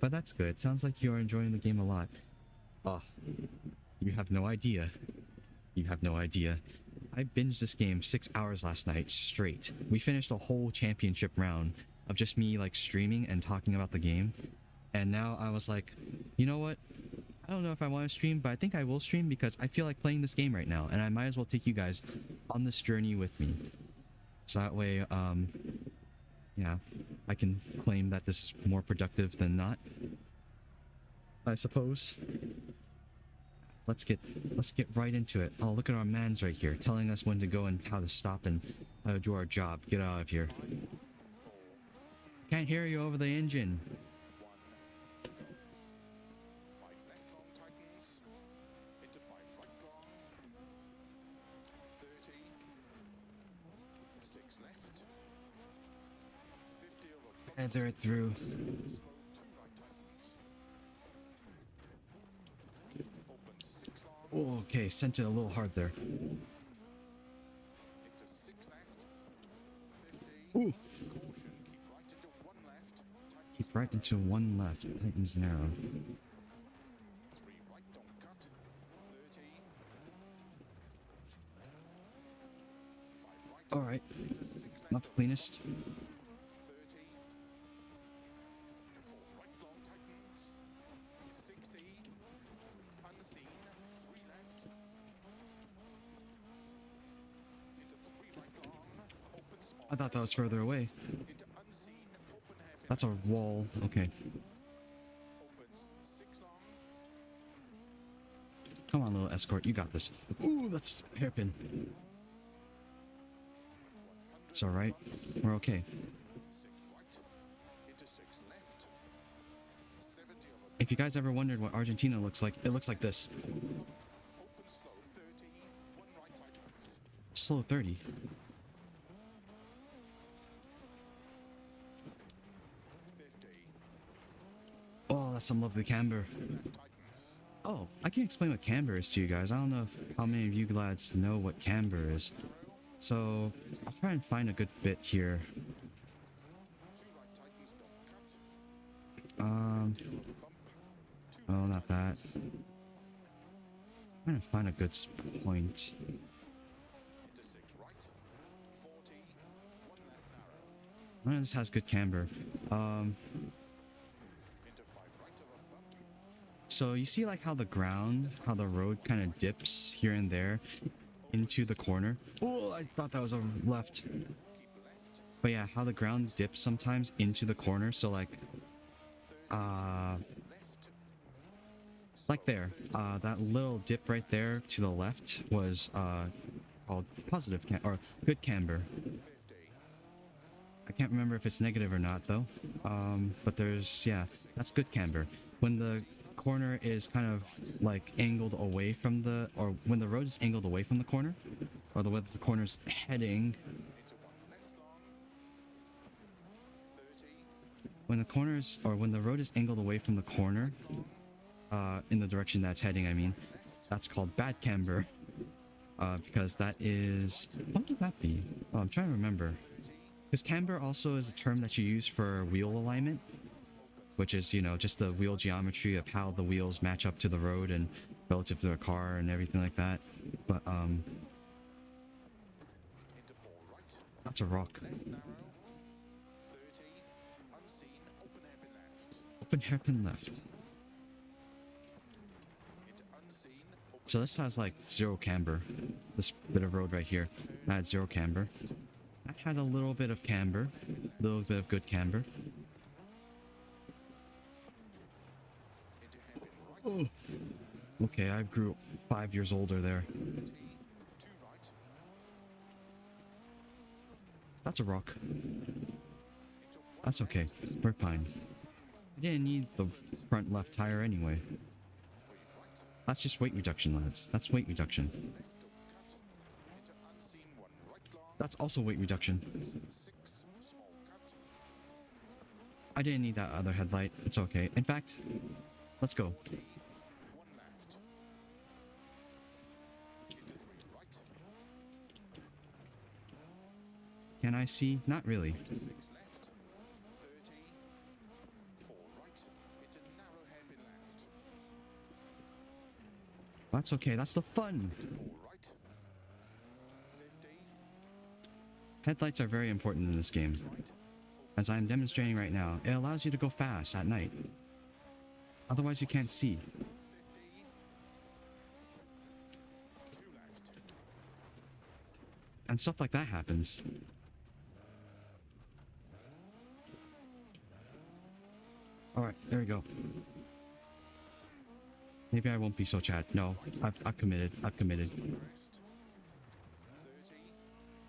but that's good. Sounds like you are enjoying the game a lot. Oh, you have no idea. You have no idea. I binged this game 6 hours last night straight. We finished a whole championship round of just me like streaming and talking about the game. And now I was like, you know what? I don't know if I want to stream, but I think I will stream because I feel like playing this game right now, and I might as well take you guys on this journey with me. So that way, yeah, I can claim that this is more productive than not, I suppose. Let's get right into it. Oh, look at our mans right here, telling us when to go and how to stop and how to do our job. Get out of here. Can't hear you over the engine. 5 left long tightens, into 5 right long, 30, 6 left, 50 over bump, Feather it through. slow 2 right tightens, open 6 long, Oh, okay, sent it a little hard there. into 6 left, 50, Ooh. caution, keep right into 1 left, tightens Keep right into 1 left. Tightens narrow. 3 right, don't cut, 30, 5 right, Alright, into 6 left, not the cleanest. 30, 4 right long tightens, 60, unseen, 3 left, into 3 right long, open small, I thought that was further away. into unseen, open hairpin, That's a wall. Okay. opens 6 long, Come on, little escort. You got this. Ooh, that's hairpin. It's alright. We're okay. 6 right, into 6 left, 70 over If you guys ever wondered what Argentina looks like, it looks like this. open slow, 30, 1 right tightens, Slow 30. 50, Oh, that's some lovely camber. left tightens, Oh, I can explain what camber is to you guys. I don't know how many of you lads know what camber is. So, I'll try and find a good bit here. 2 right tightens, don't cut, 50 over bump, 2 Oh, not that. I'm trying to find a good point. into 6 right, 40, 1 left narrow, This has good camber. into 5 right over bump, So you see like how the ground, how the road kind of dips here and there into the corner? Oh, I thought that was a left. keep left, But yeah, how the ground dips sometimes into the corner. So like, left, like there, that little dip right there to the left was called positive or good camber. 50, I can't remember if it's negative or not though. But there's, yeah, that's good camber. When the corner is kind of like angled away from the, or when the road is angled away from the corner, or the way that the corner's heading, into 1 left long, 30, when the corners, or when the road is angled away from the corner, in the direction that's heading, I mean, that's called bad camber. Because that is, what would that be? Oh, I'm trying to remember. Because camber also is a term that you use for wheel alignment, which is, you know, just the wheel geometry of how the wheels match up to the road and relative to the car and everything like that. But, into 4 right, that's a rock. left narrow, 30, unseen, open hairpin left, Open hairpin left. into unseen, open So this has like 0 camber. This bit of road right here, that had 0 camber. That had a little bit of camber, a little bit of good camber. into hairpin right, Oh. Okay, I grew 5 years older there. 30, 2 right, That's a rock. into 1 That's okay. We're fine. I didn't need the front left tire anyway. 3 right, That's just weight reduction, lads. That's weight reduction. left, don't cut, into unseen, 1 right long, That's also weight reduction. 6, small cut, I didn't need that other headlight. It's okay. In fact, let's go. 1 left, into 3 right, Can I see? Not really. into 6 left, 30, 4 right, into narrow hairpin left, That's okay. That's the fun. 4 right, Headlights are very important in this game. right. As I'm demonstrating right now, it allows you to go fast at night. Otherwise, you can't see. 50. 2 left. And stuff like that happens. Alright, there we go. Maybe I won't be so Chad. No, I've committed. I've committed. Rest. 30.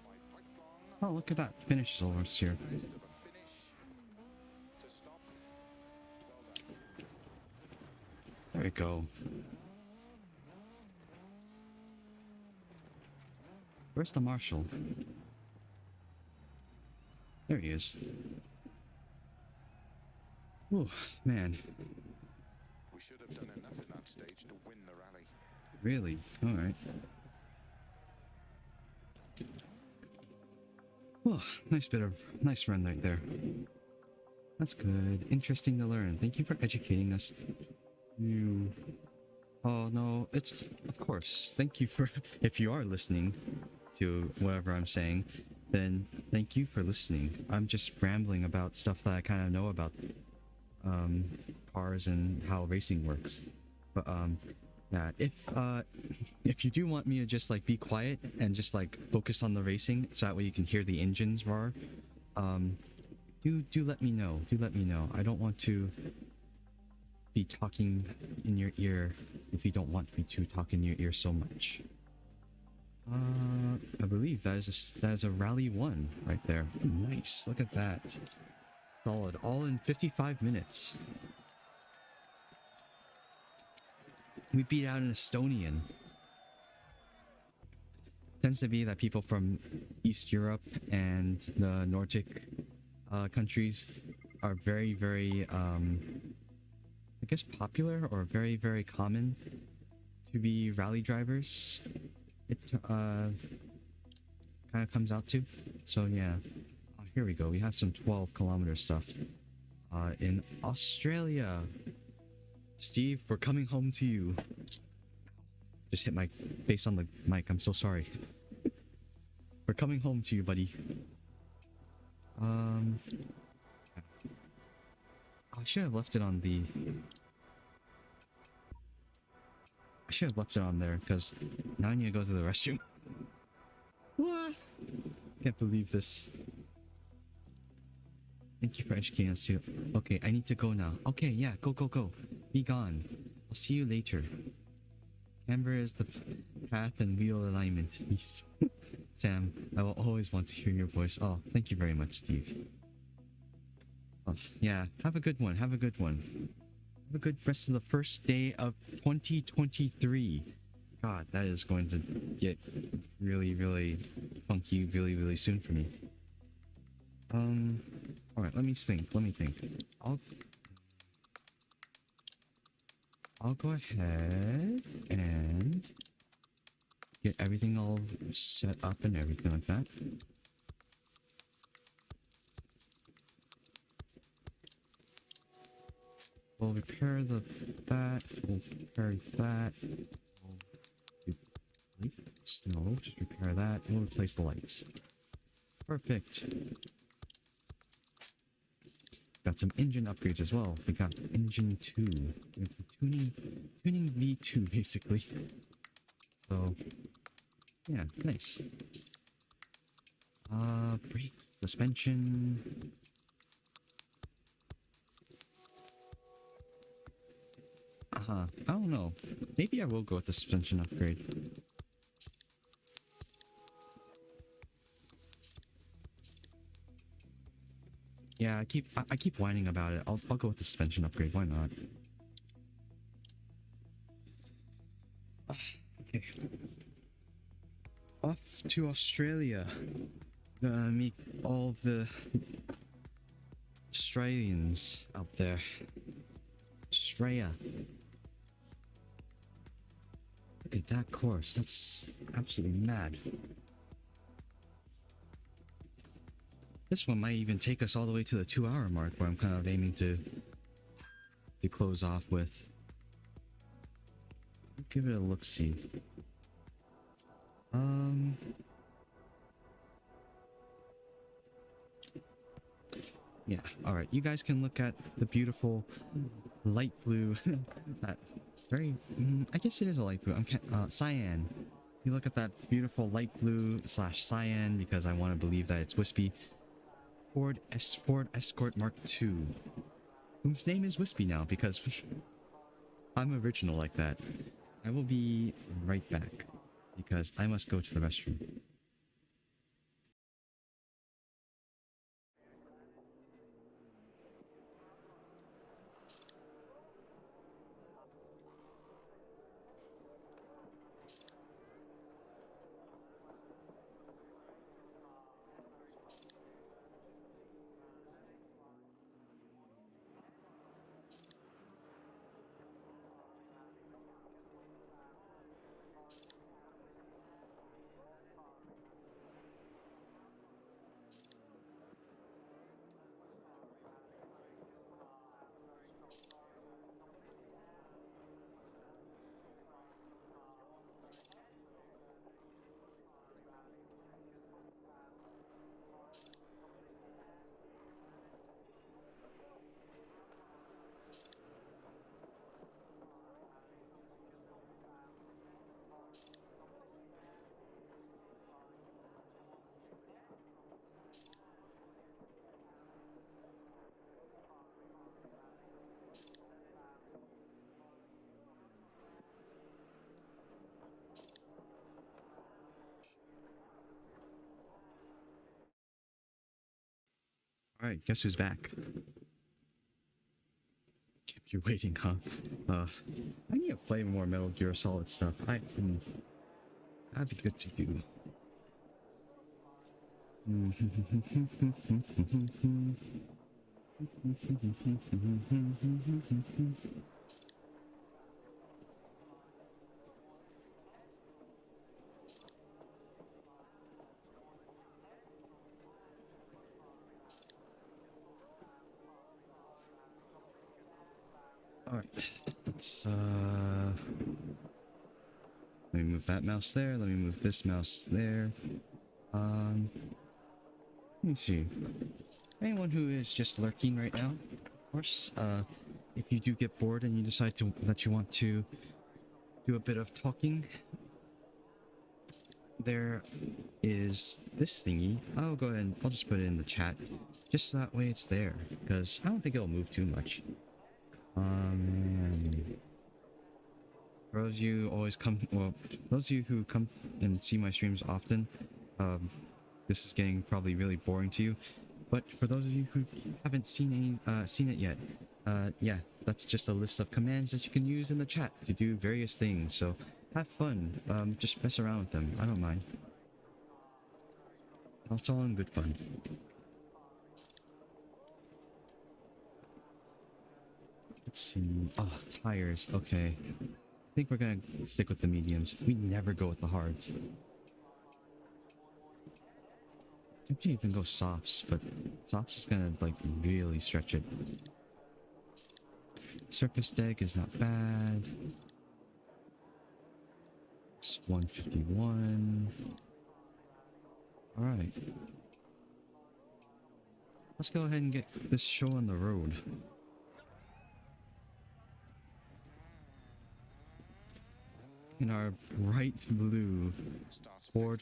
5 quite long. Oh, look at that. Finish is over here. Rest of a finish. To stop. Well done. There we go. Where's the marshal? There he is. Oh, man. We should have done enough in that stage to win the rally. Really? Alright. Oh, nice run right there. That's good. Interesting to learn. Thank you for educating us. You... Oh, no, it's... Of course. Thank you for... If you are listening to whatever I'm saying, then thank you for listening. I'm just rambling about stuff that I kind of know about cars and how racing works. But yeah, if you do want me to just like be quiet and just like focus on the racing so that way you can hear the engines roar, do let me know. Do let me know. I don't want to be talking in your ear if you don't want me to talk in your ear so much. I believe that is a rally 1 right there. Ooh, nice. Look at that. Solid. All in 55 minutes. We beat out an Estonian. Tends to be that people from East Europe and the Nordic countries are very, very, I guess popular or very, very common to be rally drivers. It kind of comes out to. So yeah. Oh, here we go. We have some 12-kilometer stuff in Australia. Steve, we're coming home to you. Just hit my face on the mic. I'm so sorry. We're coming home to you, buddy. I should have left it on the... I should have left it on there, because now I need to go to the restroom. What? Can't believe this. Thank you for educating us too. Okay, I need to go now. Okay, yeah, go, go, go. Be gone. I'll see you later. Camber is the path and wheel alignment. Peace. Sam, I will always want to hear your voice. Oh, thank you very much, Steve. Oh, yeah, have a good one. Have a good one. Have a good rest of the first day of 2023. God, that is going to get really, really funky really, really soon for me. Alright, let me think. I'll go ahead and get everything all set up and everything like that. We'll repair that. We'll repair that. We'll do lights. No, just repair that. We'll replace the lights. Perfect. Got some engine upgrades as well. We got engine 2. Tuning V2 basically. So yeah, nice. Brakes, suspension. I don't know. Maybe I will go with the suspension upgrade. Yeah, I keep whining about it. I'll go with the suspension upgrade. Why not? Okay. Off to Australia. Gonna meet all of the Australians out there. Australia. Look at that course. That's absolutely mad. This one might even take us all the way to the 2-hour mark, where I'm kind of aiming to close off with. Give it a look-see. Yeah, alright. You guys can look at the beautiful light blue, that very, I guess it is a light blue, cyan. You look at that beautiful light blue slash cyan, because I want to believe that it's wispy, Ford Escort Mark II, whose name is Wispy now, because I'm original like that. I will be right back, because I must go to the restroom. Alright, guess who's back? Kept you waiting, huh? I need to play more Metal Gear Solid stuff. That'd be good to do. Alright, let's let me move that mouse there, let me move this mouse there. Let me see. Anyone who is just lurking right now, of course, if you do get bored and you decide that you want to do a bit of talking, there is this thingy. I'll go ahead and I'll just put it in the chat, just so that way it's there, because I don't think it'll move too much. For those of you always come, well, those of you who come and see my streams often, this is getting probably really boring to you. But for those of you who haven't seen it yet, yeah, that's just a list of commands that you can use in the chat to do various things. So have fun, just mess around with them. I don't mind. It's all in good fun. Let's see. Oh, tires. Okay. I think we're gonna stick with the mediums. We never go with the hards. I can even go softs, but softs is gonna like really stretch it. Surface deck is not bad. It's 151. Alright. Let's go ahead and get this show on the road. In our bright blue Ford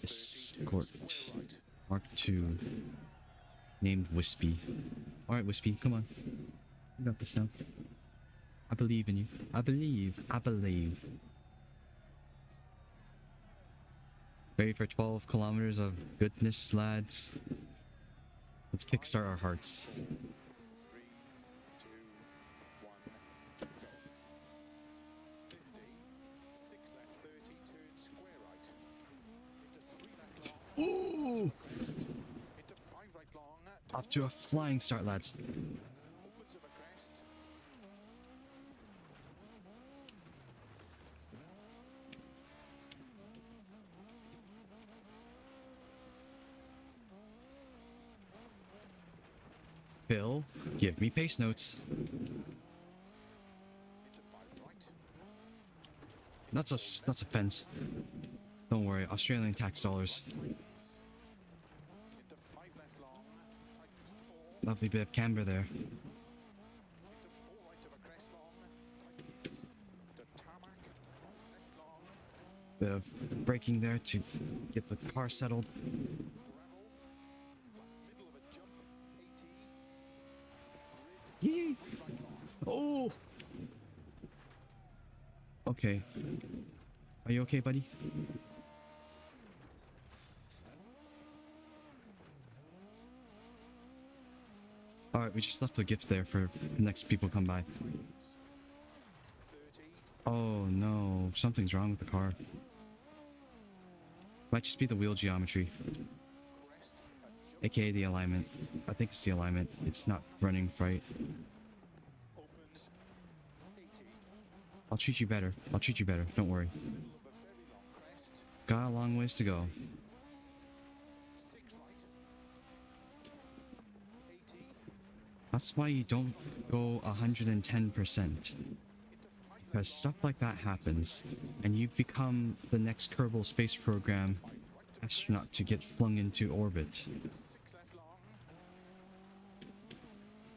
Escort Mark II, named Wispy. Alright, Wispy, come on. You got this now. I believe in you. I believe. Ready for 12 kilometers of goodness, lads? Let's kickstart our hearts. 3, 2, 1, go. 50, 6 left, 30, turn square right. Into 3 left long. Ooh! Into 5 right long. Off to a flying start, lads. Opens of a crest. Phil, give me pace notes. Into 5 right. That's a fence. Don't worry, Australian tax dollars. Into 5 left long. Tightens Lovely bit of camber there. into four right of a crest long, tightens to tarmac, five left long, Bit of braking there to get the car settled. gravel, flat middle of a jump, 80, grid, Yee! right long. Oh! Okay. Are you okay, buddy? Alright, we just left a gift there for next people come by. 30, Oh no, something's wrong with the car. Might just be the wheel geometry, crest, a jump, aka the alignment. I think it's the alignment. It's not running right. opens, 80, I'll treat you better. I'll treat you better. Don't worry. middle of a very long crest, Got a long ways to go. 6 right, 80, That's why you don't go 110%. into 5 Because stuff like that happens, and you become the next Kerbal Space Program astronaut to get flung into orbit. into 6 left long,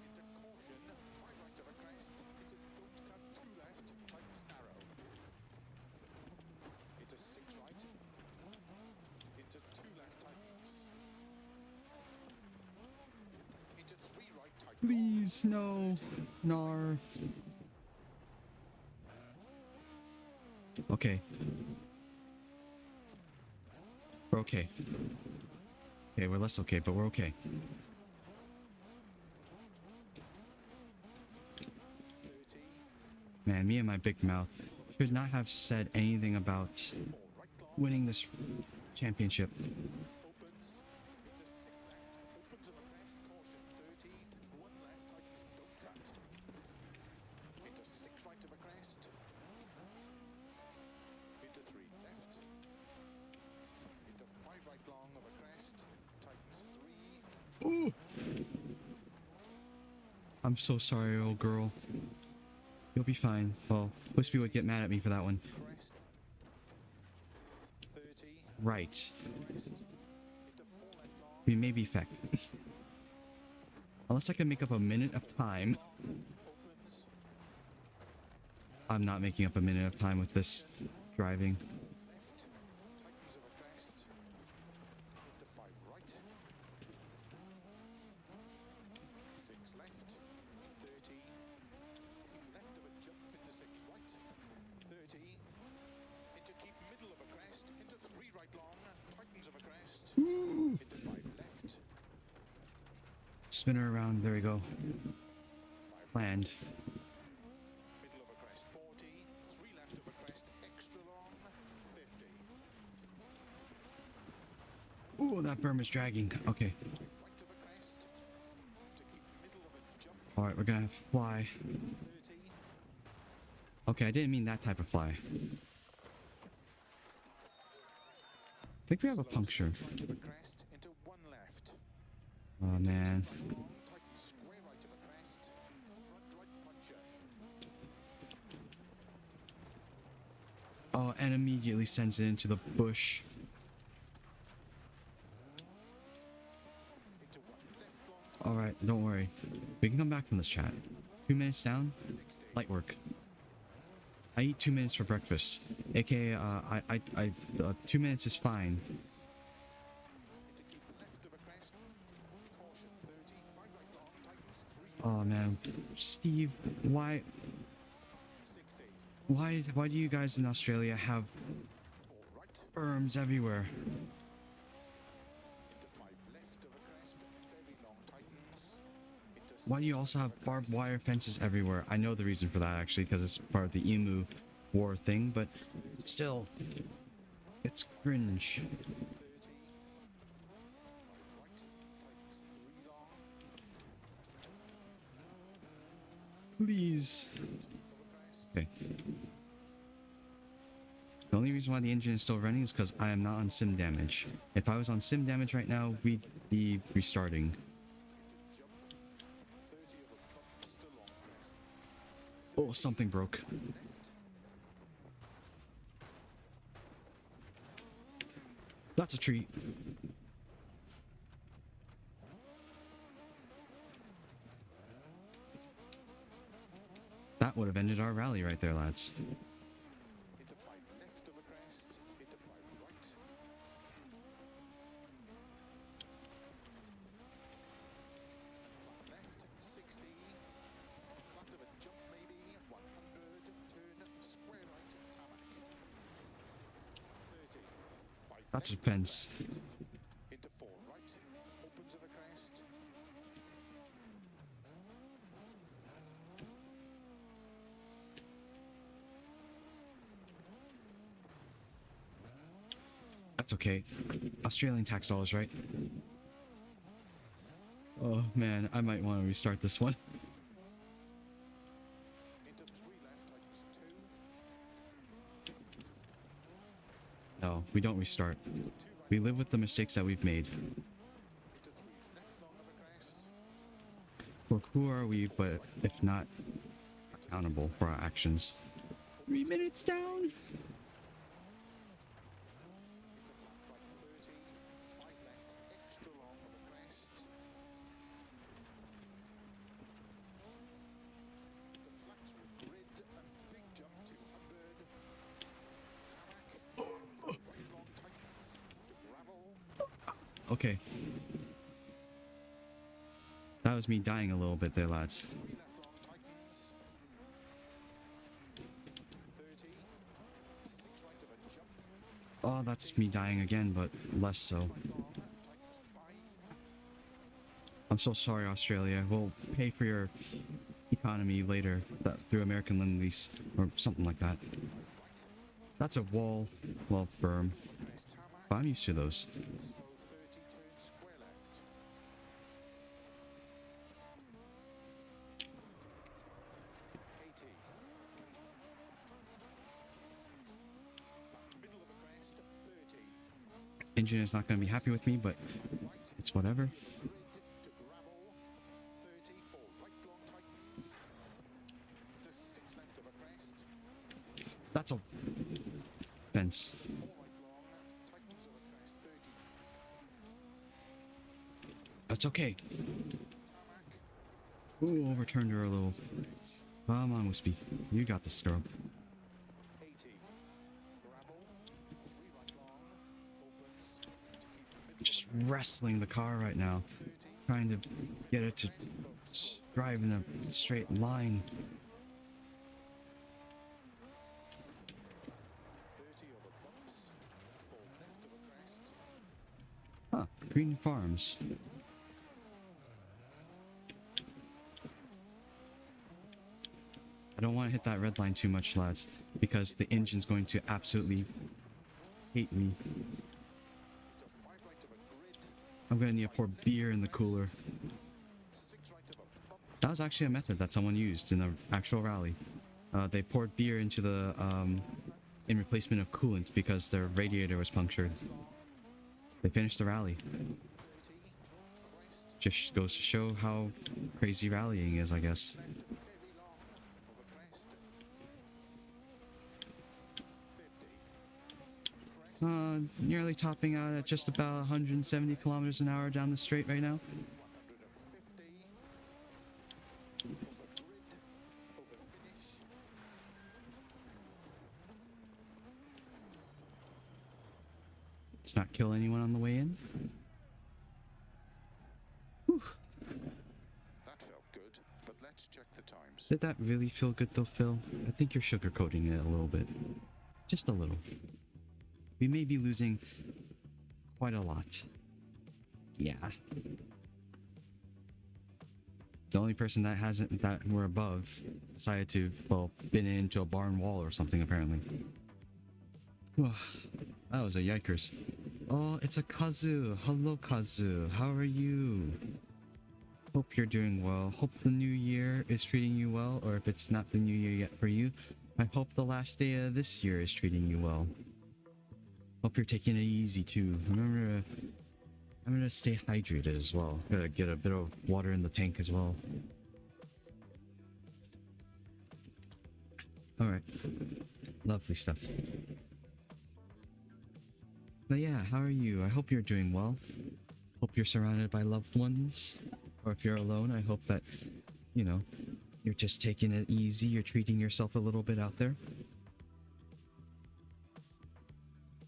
into caution, 5 right of a crest, into don't cut 2 left, tightens narrow, into 6 right, into 2 left tightens, into 3 right tightens, Please, no. Nar. Okay. We're okay. Okay, we're less okay, but we're okay. 30, Man, me and my big mouth should not have said anything about 4 right long, winning this championship. opens, into 6 left, opens of a crest, caution, 30, 1 left tightens, don't cut, into 6 right of a crest, into 3 left, into 5 right long of a crest, tightens 3, Ooh. I'm so sorry, old girl. You'll be fine. Well, Wispy would get mad at me for that one. crest, 30, Right. crest, into 4 left long, We may be fecked. Unless I can make up a minute of time. opens, I'm not making up a minute of time with this driving. left, tightens of a crest, into 5 right, 6 left, 30, left of a jump into 6 right, 30, into keep middle of a crest, into 3 right long, tightens of a crest, into 5 left, Spin her around. There we go. 5 Planned. middle of a crest, 40, 3 left of a crest, extra long, 50, Ooh, that berm is dragging. Okay. right of a crest, to keep middle of a jump, Alright, we're gonna have to fly. 30, Okay, I didn't mean that type of fly. I think we have a puncture. right of a crest, into 1 left, Oh man. long, tightens square right of a crest, front right puncher, Oh, and immediately sends it into the bush. into 1 left long, Alright, don't worry. We can come back from this chat. 2 minutes down. 60, Light work. I eat 2 minutes for breakfast. AKA, 2 minutes is fine. into keep left of a crest, caution, 30, 5 right long, tightens 3, Oh man. Steve, why 60, why do you guys in Australia have 4 right, berms everywhere? into 5 left of a crest, very long tightens, into Why do you 6 also right have of a barbed crest, wire fences everywhere? I know the reason for that actually, because it's part of the emu war thing, but still, it's cringe. 30, 5 right, tightens 3 long, Please. of a crest, Okay. The only reason why the engine is still running is because I am not on sim damage. If I was on sim damage right now, we'd be restarting. into jump, 30 of a bump, still long crest, Oh, something broke. left, That's a treat. would have ended our rally right there, lads. Into 5 left of a crest, into 5 right. Flat left, 60. Flat of a jump maybe, 100. Turn, square right, tarmac. 30. 5 That's a left, fence. left. Into 4 right, opens of a crest. That's okay. Australian tax dollars, right? Oh man, I might want to restart this one. Into 3 left, tightens 2. No, we don't restart. 2 right, We live with the mistakes that we've made. into 3 left long of a crest. For who are we, but if not accountable for our actions? 3 minutes down! Into flat right 30, 5 left, extra long of a crest. The flat through grid and big jump 200. Tarmac, 5 right long tightens to gravel. Okay. That was me dying a little bit there, lads. 3 left long tightens. 30, 6 right of a jump. Oh, that's me dying again, but less so. Right long tightens 5. I'm so sorry, Australia. We'll pay for your economy later through American Lend-Lease or something like that. Right, That's a wall, well, berm. crest tarmac. But I'm used to those. Slow 30, turn square left. 80. Back middle of a crest, 30. Engine is not going to be happy with me, but Right, it's whatever. grid to gravel. 30, 4 right long tightens. To 6 left of a crest. That's a fence. 4 right long, tightens of a crest, 30. That's okay. Tarmac, Ooh, overturned her a little. bridge. Come on, Wispy. You got this, girl. 80. Gravel. 3 right long. Opens. To keep middle Just of a crest. wrestling the car right now. 30. Trying to get it to Crest thugs. drive in a straight line. 30 over bumps. 4 left of a crest. Huh, Green Farms. I don't want to hit that red line too much, lads, because the engine's going to absolutely hate me. To 5 right of a grid. I'm going to need to pour beer in the cooler. 6 right of a bump. That was actually a method that someone used in the actual rally. They poured beer into the in replacement of coolant because their radiator was punctured. They finished the rally. 30. Crest. Just goes to show how crazy rallying is, I guess. Left very long of a crest. 50. Crest. Nearly topping out at just about 170 kilometers an hour down the straight right now. 150. Over grid. Over finish. Let's not kill anyone on the way in. Whew. That felt good, but let's check the times. Did that really feel good though, Phil? I think you're sugarcoating it a little bit. Just a little. We may be losing quite a lot. Yeah. The only person that hasn't, that we're above, decided to, well, been into a barn wall or something apparently. That was a yikers. Oh, it's a Kazu. Hello, Kazu. How are you? Hope you're doing well. Hope the new year is treating you well, or if it's not the new year yet for you, I hope the last day of this year is treating you well. Hope you're taking it easy too. Remember to stay hydrated as well. Gotta get a bit of water in the tank as well. Alright. Lovely stuff. But yeah, how are you? I hope you're doing well. Hope you're surrounded by loved ones. Or if you're alone, I hope that, you know, You're just taking it easy. You're treating yourself a little bit out there.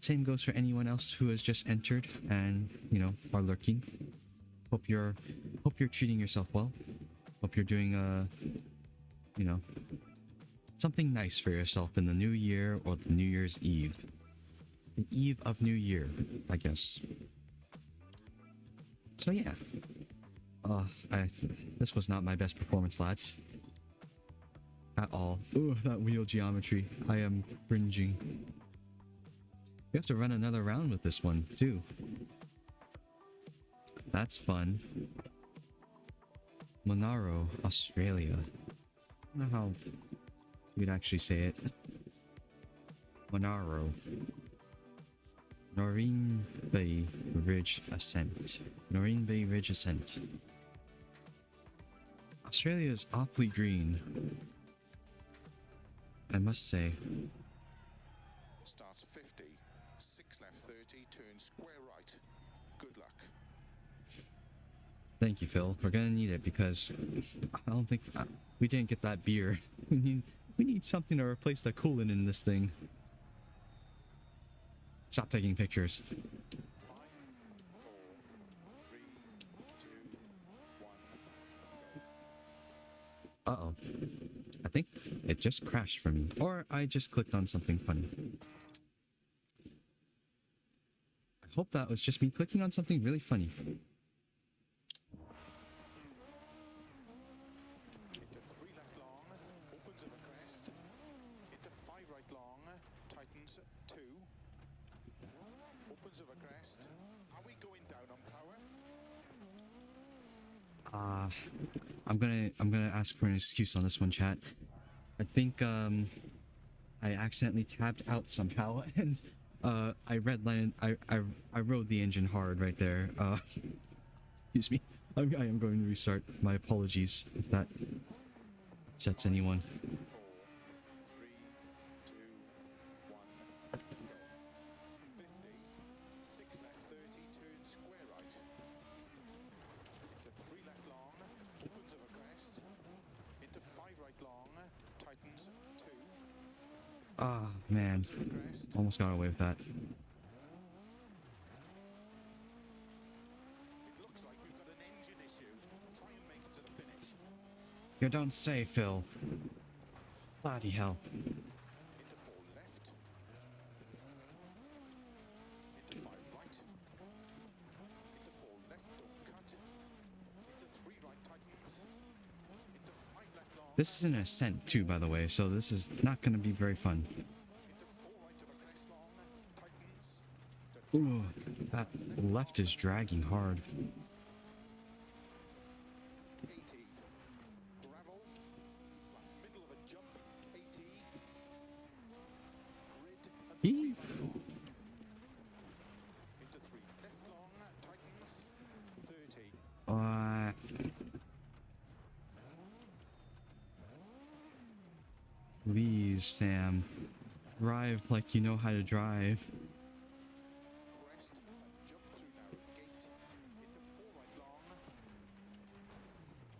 Same goes for anyone else who has just entered and, you know, are lurking. Hope you're treating yourself well. Hope you're doing you know, something nice for yourself in the new year or the New Year's Eve. The eve of New Year, I guess. So yeah. This was not my best performance, lads. At all. Ooh, that wheel geometry. I am cringing. We have to run another round with this one, too. That's fun. Monaro, Australia. I don't know how you'd actually say it. Monaro. Noreen Bay Ridge Ascent. Noreen Bay Ridge Ascent. Australia is awfully green, I must say. Starts 50, 6 left 30, turn square right. Good luck. Thank you, Phil. We're gonna need it because I don't think we didn't get that beer. We need something to replace the coolant in this thing. Stop taking pictures. 5, 4, 3, 2, 1, go. Uh-oh. I think it just crashed for me. Or I just clicked on something funny. I hope that was just me clicking on something really funny. Into 3 left long, opens of a crest. Into 5 right long, tightens 2. Opens of a crest. Are we going down on power? I'm gonna ask for an excuse on this one, chat. I think I accidentally tapped out somehow and I redlined I rode the engine hard right there. Excuse me. I am going to restart. My apologies if that upsets anyone. 4, 3, 2, 1, go. 50, 6 left 30, turn square right. Into 3 left long, opens of a crest. Into 5 right long, tightens 2. Ah, man. Crest. Almost got away with that. It looks like we've got an engine issue. Try and make it to the finish. You don't say, Phil. Bloody hell. Into 4 left. Into 5 right. Into 4 left, don't cut. Into 3 right tightens. Into 5 left long. This is an ascent too, by the way, so this is not going to be very fun. Into 4 right of a crest long. Tightens. Ooh, that left is dragging hard. 80. Gravel. Middle of a jump. 80. Grid. Yee. Into 3 left long. Tightens. 30. Please, Sam. Drive like you know how to drive. Crest. Jump through narrow gate. Into 4 right long.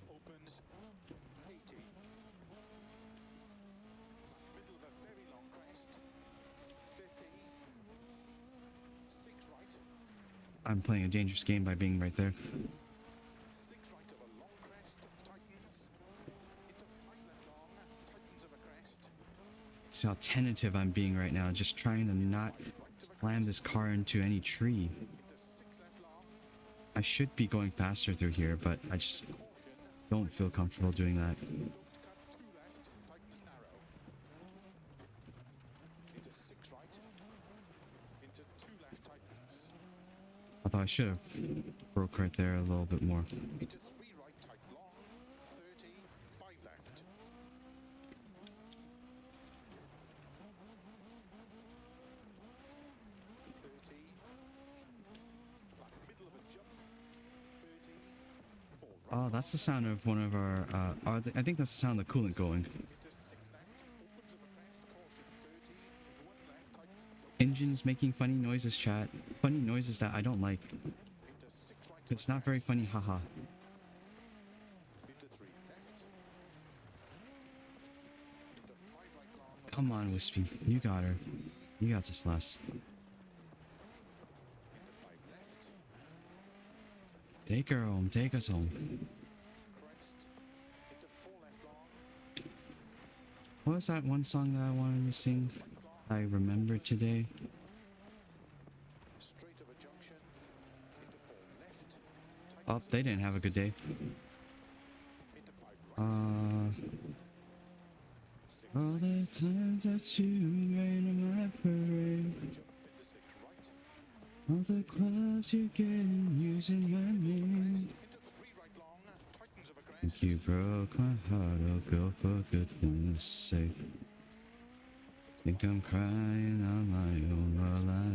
Opens. 80. Middle of a very long crest. 50. 6 right. I'm playing a dangerous game by being right there. 6 right of a long crest. Tightens. Into 5 left long. Tightens of a crest. See how tentative I'm being right now, just trying to not slam this car into any tree. Into 6 left long. I should be going faster through here, but I just don't feel comfortable doing that. Don't cut 2 left. Tightens narrow. Into 6 right. Into 2 left tightens. I thought I should have broke right there a little bit more. Into 3 right tight long. 30. 5 left. 30. Flat middle of a jump. 30. 4 right. Oh, that's the sound of one of our, I think that's the sound of the coolant going. Into 6 left. Opens of a crest. Caution. 30. 1 left. Tightens. Engines making funny noises, chat. Funny noises that I don't like. Into 6 right. It's not very funny, haha. Into 3 left. Come on, Wispy. You got her. You got this, lass. Take her home. Take us home. What was that one song that I wanted to sing? I remember today. Oh, they didn't have a good day. All the times that you rain on my parade. All the clubs you get in using my name. Think you broke my heart, oh girl, for goodness sake. Think I'm crying on my own while I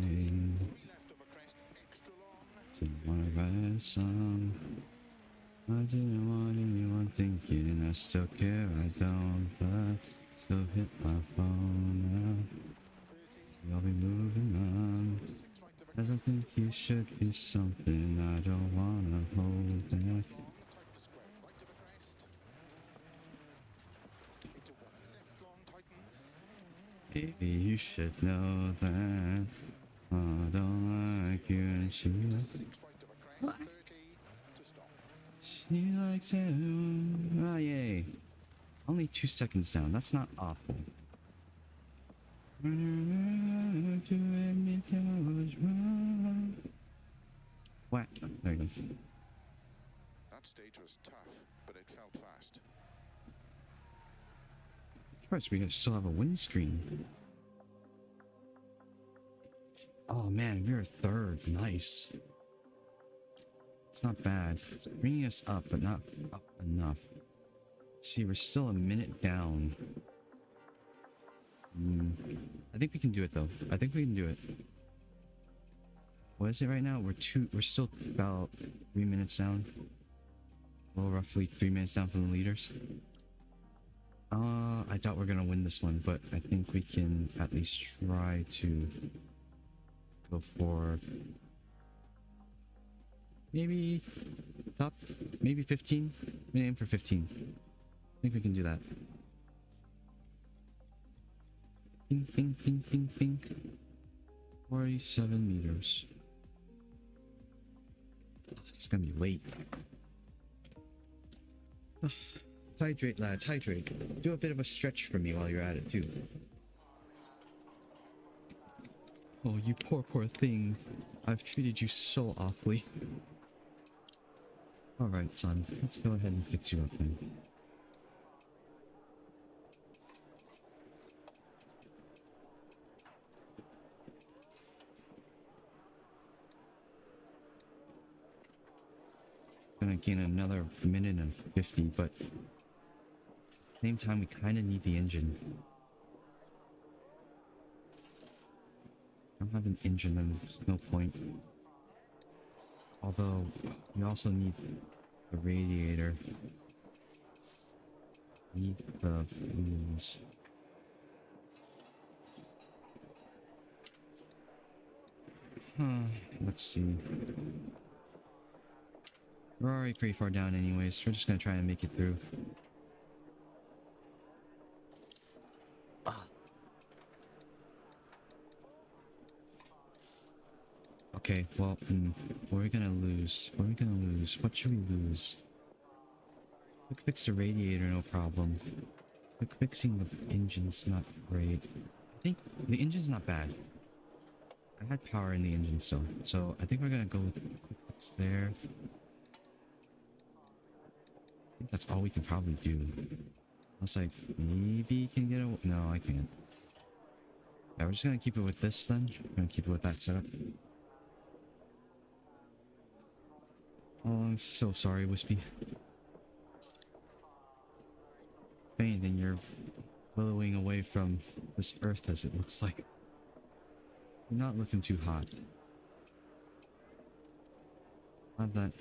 didn't wanna write a song. I didn't want anyone thinking I still care, I don't, but still hit my phone now. I'll be moving on, as I think you should be something I don't wanna hold back. Baby, you should know that I don't like you and she likes it. Oh, yay. Only 2 seconds down. That's not awful. What? There you go. That stage was tough, but it felt fast. First, we still have a windscreen. Oh man, we're third. Nice. It's not bad. It's bringing us up, but not up enough. See, we're still a minute down. I think we can do it though. I think we can do it. What is it right now? We're still about 3 minutes down. Well, roughly 3 minutes down from the leaders. I thought we are gonna win this one, but I think we can at least try to go for maybe top, maybe 15. We aim for 15. I think we can do that. Ping, ping, ping, ping, ping. 47 meters. It's gonna be late. Hydrate, lads, hydrate. Do a bit of a stretch for me while you're at it, too. Oh, you poor, poor thing. I've treated you so awfully. Alright, son. Let's go ahead and fix you up then. Gonna gain another minute and 50, but at the same time, we kind of need the engine. I don't have an engine, then there's no point. Although, we also need the radiator. Need the wheels. Let's see. We're already pretty far down anyways. We're just gonna try and make it through. Okay, well, what are we gonna lose? What are we gonna lose? What should we lose? Quick fix the radiator, no problem. Quick fixing the engine's not great. I think the engine's not bad. I had power in the engine still, so I think we're gonna go with quick fix there. I think that's all we can probably do. Unless I maybe can get a... No, I can't. Yeah, we're just gonna keep it with this then. We're gonna keep it with that setup. Oh, I'm so sorry, Wispy. If anything, you're willowing away from this earth as it looks like. You're not looking too hot. Not that...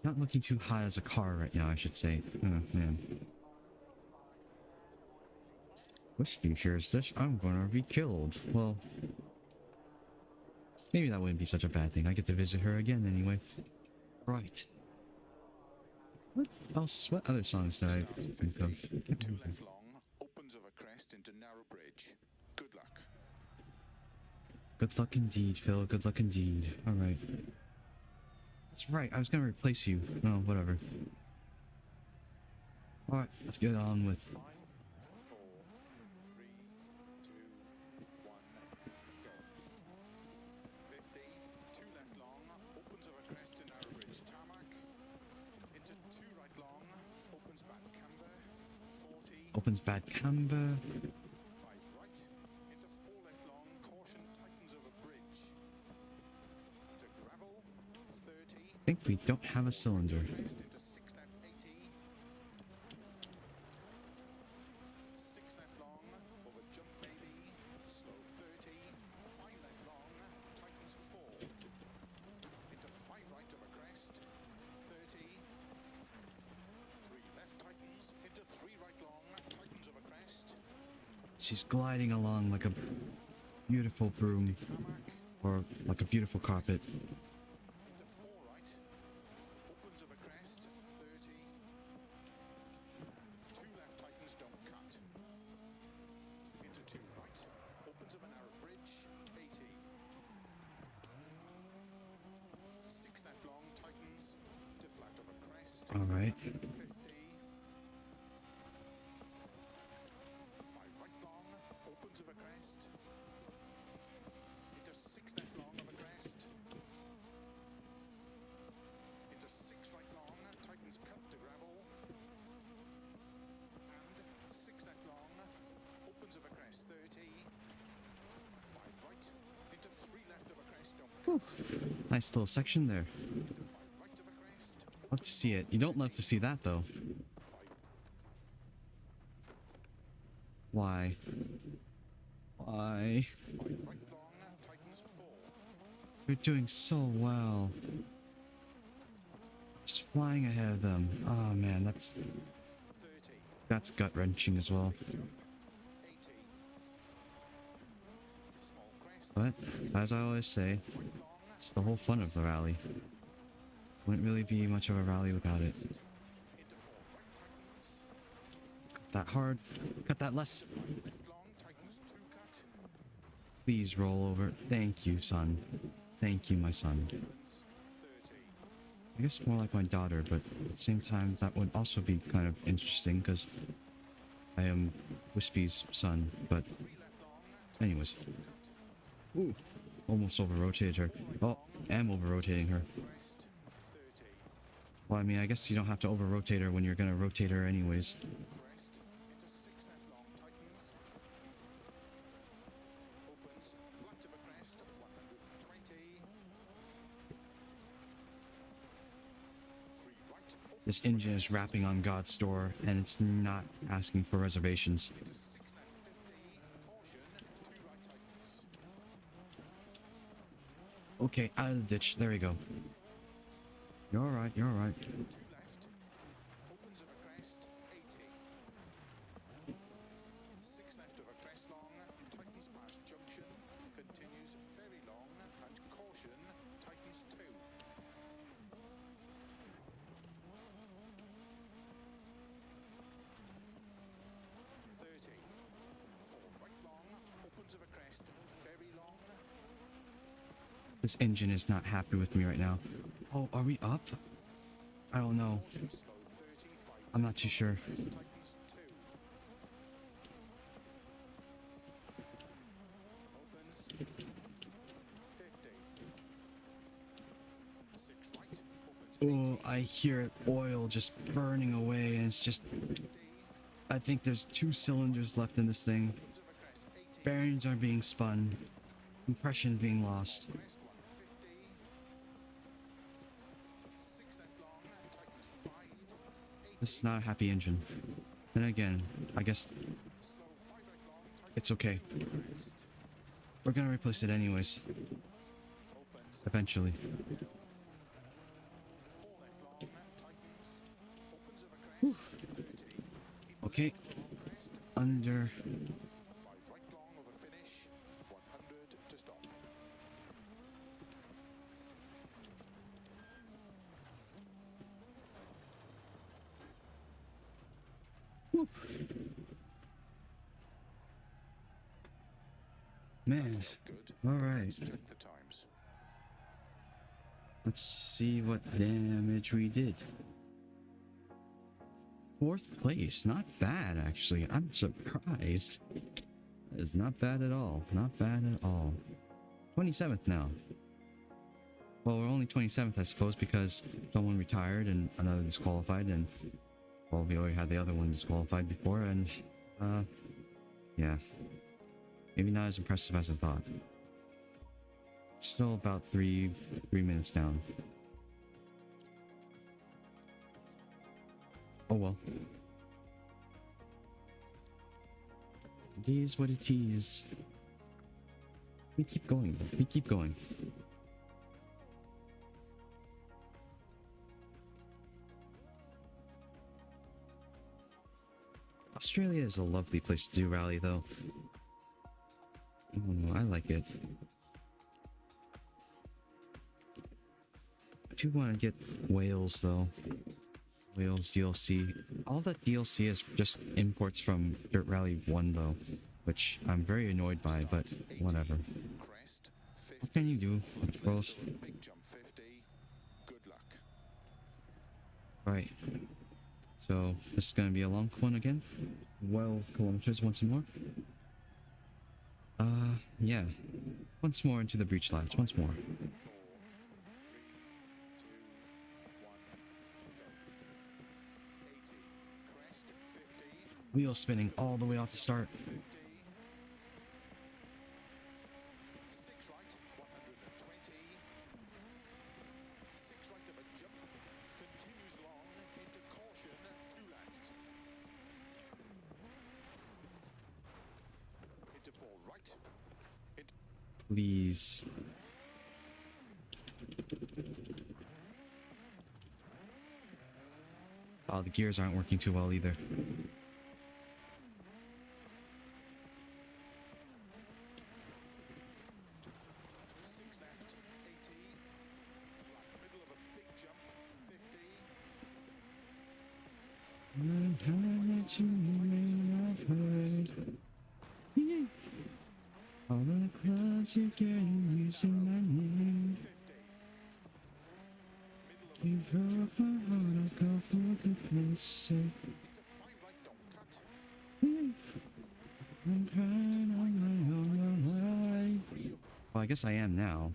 Not looking too hot as a car right now, I should say. Oh, man. Wispy hears this, I'm gonna be killed. Well... Maybe that wouldn't be such a bad thing. I get to visit her again anyway. Right. What else? What other songs did I think of? 2 left long. Good luck indeed, Phil. Good luck indeed. Alright. That's right, I was gonna replace you. No, whatever. Alright, let's get on with... 5, 4, 3, 2, 1, go. 50, 2 left long, opens over crest to narrow bridge tarmac. Into 2 right long, opens back camber. 40, Opens bad camber. 5 right, into 4 left long, caution tightens over bridge. To gravel, 30, I think we don't have a cylinder. crest into 6 left 80. 6 left long, over jump maybe, slow 30, 5 left long, tightens 4. Into 5 right over crest, 30. 3 left tightens, into 3 right long, tightens over crest. She's gliding along like a beautiful broom, Tarmac, or like a beautiful carpet. into 4 right, opens over crest, 30. 2 left tightens, don't cut. Into 2 right, opens over narrow bridge, 80. 6 left long, tightens, to flat over crest, Alright. 50. 5 right long, opens over crest. Into 6 left long over crest. Into 6 right long, tightens cut to gravel. And 6 left long, opens over crest 30. 5 right, into 3 left over crest, don't Nice little section there. into 5 right over crest. Love to see it. You don't love to see that though. 5 Why? Why? 5 right long, tightens 4. You're doing so well. Just flying ahead of them. Oh man, that's 30. gut wrenching as well. Jump 80. Small crest. But as I always say, Right long, it's the whole fun of the rally. Wouldn't really be much of a rally without it. into 4 right tightens. Cut that hard. Cut that less. Left long, tightens 2 cut. Please roll over. Thank you, son. Thank you, my son. 30. I guess more like my daughter, but at the same time, that would also be kind of interesting because I am Wispy's son. But, 3 left long, anyways. Ooh, almost over-rotated her. Oh, am over-rotating her. crest 30. Well, I mean, I guess you don't have to over-rotate her when you're gonna rotate her anyways. Crest into 6 left long, tightens. Opens flat of a crest, 120. 3 right, opens This engine is rapping on God's door, and it's not asking for reservations. into 6 left 50. Caution, 2 right tightens. Okay, out of the ditch. There we go. You're alright, you're alright. 2 left, opens of a crest, 80. 6 left of a crest long, tightens past junction, continues very long, and caution, tightens 2. 30. 4 right long, opens of a crest, very long. This engine is not happy with me right now. Oh, are we up? I don't know. Caution, slow 30. 5 I'm not too sure. crest, tightens 2. Opens 50. 6 right, opens Oh, I hear oil just burning away, and it's just... 50. I think there's 2 cylinders left in this thing. Opens of a crest, 80. Bearings are being spun. Compression being lost. Crest 150. 6 left long, tightens 5. 80. This is not a happy engine. Then again, I guess Slow 5 right long, tightens it's okay. crest. We're gonna replace it anyways, Opens eventually. 4 left long, tightens. Opens of a crest, 30. Keep Okay, left long crest. under... 5 right long over finish, 100 to stop. Man. Good. All right. Let's check the times. Let's see what damage we did. 4th place. Not bad, actually. I'm surprised. That is not bad at all. Not bad at all. 27th now. Well, we're only 27th, I suppose, because someone retired and another disqualified, and well, we already had the other one disqualified before, and yeah, maybe not as impressive as I thought. Still about three minutes down. Oh well. It is what it is. We keep going. We keep going. Australia is a lovely place to do rally, though. I like it. I do want to get Wales, though. Wales DLC. All that DLC is just imports from Dirt Rally 1, though, which I'm very annoyed by, but whatever. Crest, 50. What can you do? Both. Big jump 50. Good luck. Right. So, this is going to be a long one again. 12 kilometers once more. Yeah. Once more into the breach, lads. Once more. 4, 3, 2, 1, go. 80. Crest, 50. Wheel spinning all the way off the start. 50. 6 right, 120. 6 right of a jump. Continues long into caution, 2 left. Into 4 right. Into Please. Oh, the gears aren't working too well either. 6 left, 80. Flat middle of a big jump, 50. All the clubs you're getting using my name. 50. You broke my heart, I'll go for goodness sake. Into 5 right, don't cut. I'm crying on my own life. Well, I guess I am now.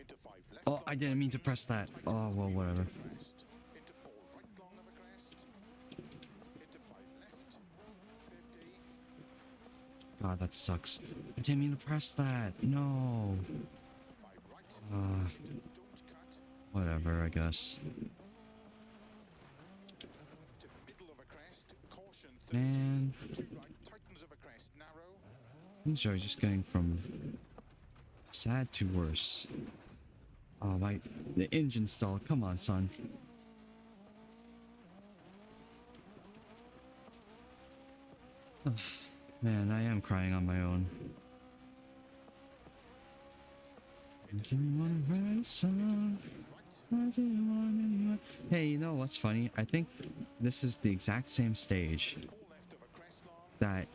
Into 5 left. Oh, I didn't mean to press that. Oh, well, whatever. Crest. Into 4 right, long of a crest. Into 5 left, 50. God, that sucks. I didn't mean to press that. No. 5 right. Uh, Don't cut. whatever, I guess. To middle of a crest. Caution 30. Man, 2 right. Tightens of a crest. Narrow. things are just going from sad to worse. Oh, the engine stalled. Come on, son. Man, I am crying on my own. Do you wanna write a song? I do want anyone. Hey, you know what's funny? I think this is the exact same stage 4 left of a crest long. that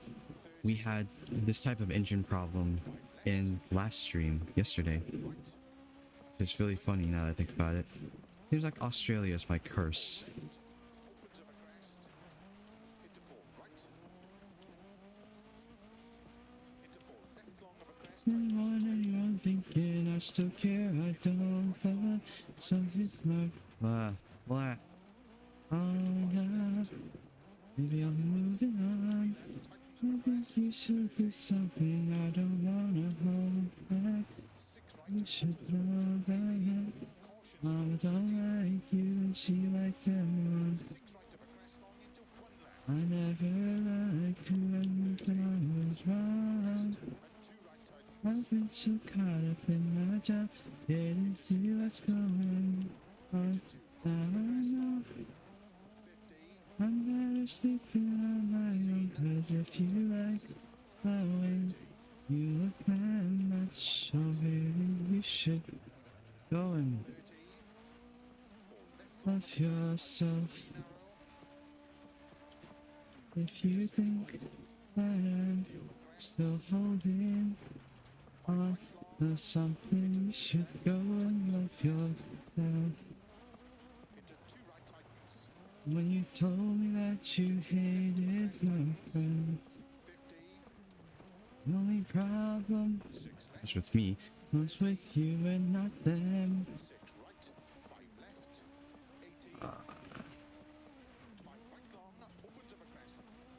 we had this type of engine problem in last stream yesterday. Right. It's really funny now that I think about it. Seems like Australia is my curse. Opens of a crest. Into 4 right. Into 4 left, long of a crest. Anyone thinking I still care? I don't have some hit my what? Oh yeah. Maybe I'm moving on. I think you should be something I don't wanna hold back. 6 You right. should know that Mama don't like you and she likes everyone. 6 right of a crest long into 1 left. I never liked to admit that I was wrong. And 2 right tightens. I've been so caught up in my job, didn't see what's going on. Now I know 50. I'm better sleeping on my own. 'Cause if you like the way you look that much, so maybe you should go and 30. 4 left. love yourself. If you think that I'm still holding on to something, you should go and love yourself. When you told me that you hated my friends, the only problem was with me, was with you and not them.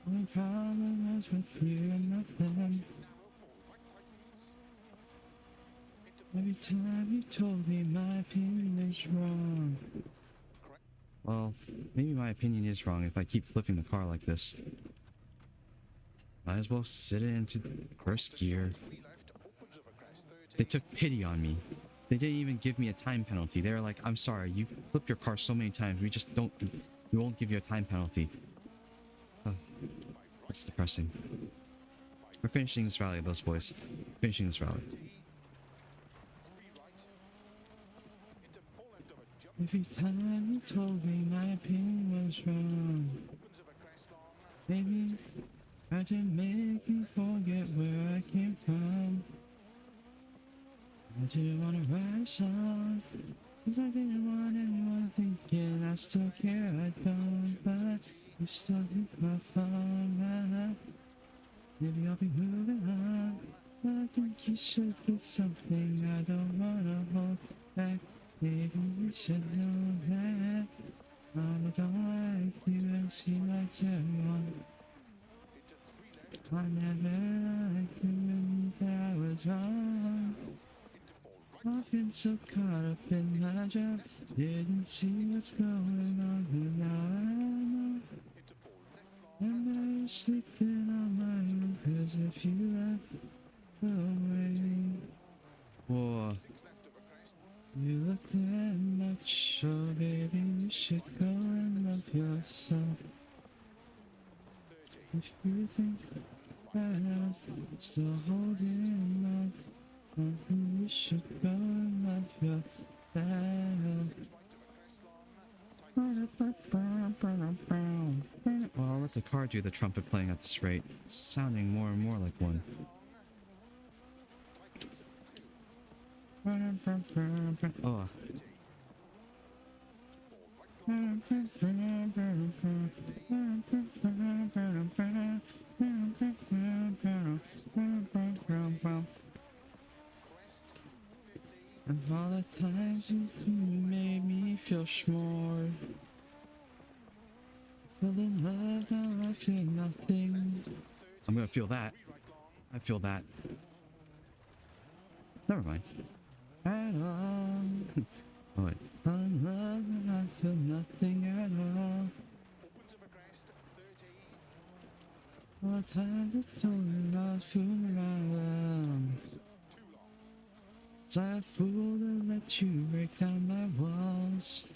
The only problem was with you and not them. Every time you told me my opinion is wrong. Well, maybe my opinion is wrong if I keep flipping the car like this. Might as well sit it into first gear. They took pity on me. They didn't even give me a time penalty. They were like, I'm sorry, you flipped your car so many times, we won't give you a time penalty. Oh, that's depressing. We're finishing this rally, those boys. Finishing this rally. Every time you told me my opinion was wrong, maybe tried to make me forget where I came from. I didn't want to write a song, 'cause I didn't want anyone thinking I still care. I don't, but you still hit my phone. Maybe I'll be moving on, but I think you should get something I don't want to hold back. Maybe you should know that Mama don't like you and she likes everyone. I never liked you and that I was wrong. I've been so caught up in my job, didn't see what's going on, and now I know. And I was sleeping on my own, 'cause if you left away, whoa. You look that much, so baby, you should go and love yourself. If you think that I'm still holding on, you should go and love yourself. Well, I'll let the car do the trumpet playing at this rate. It's sounding more and more like one. Oh. And all the times you made me feel small. Fell in love, now I feel nothing. I'm gonna feel that. I feel that. Never mind. At all. Oh wait. I'm love and I feel nothing at all. All the times I told you I was fooling around. Was I a fool to let you break down my walls?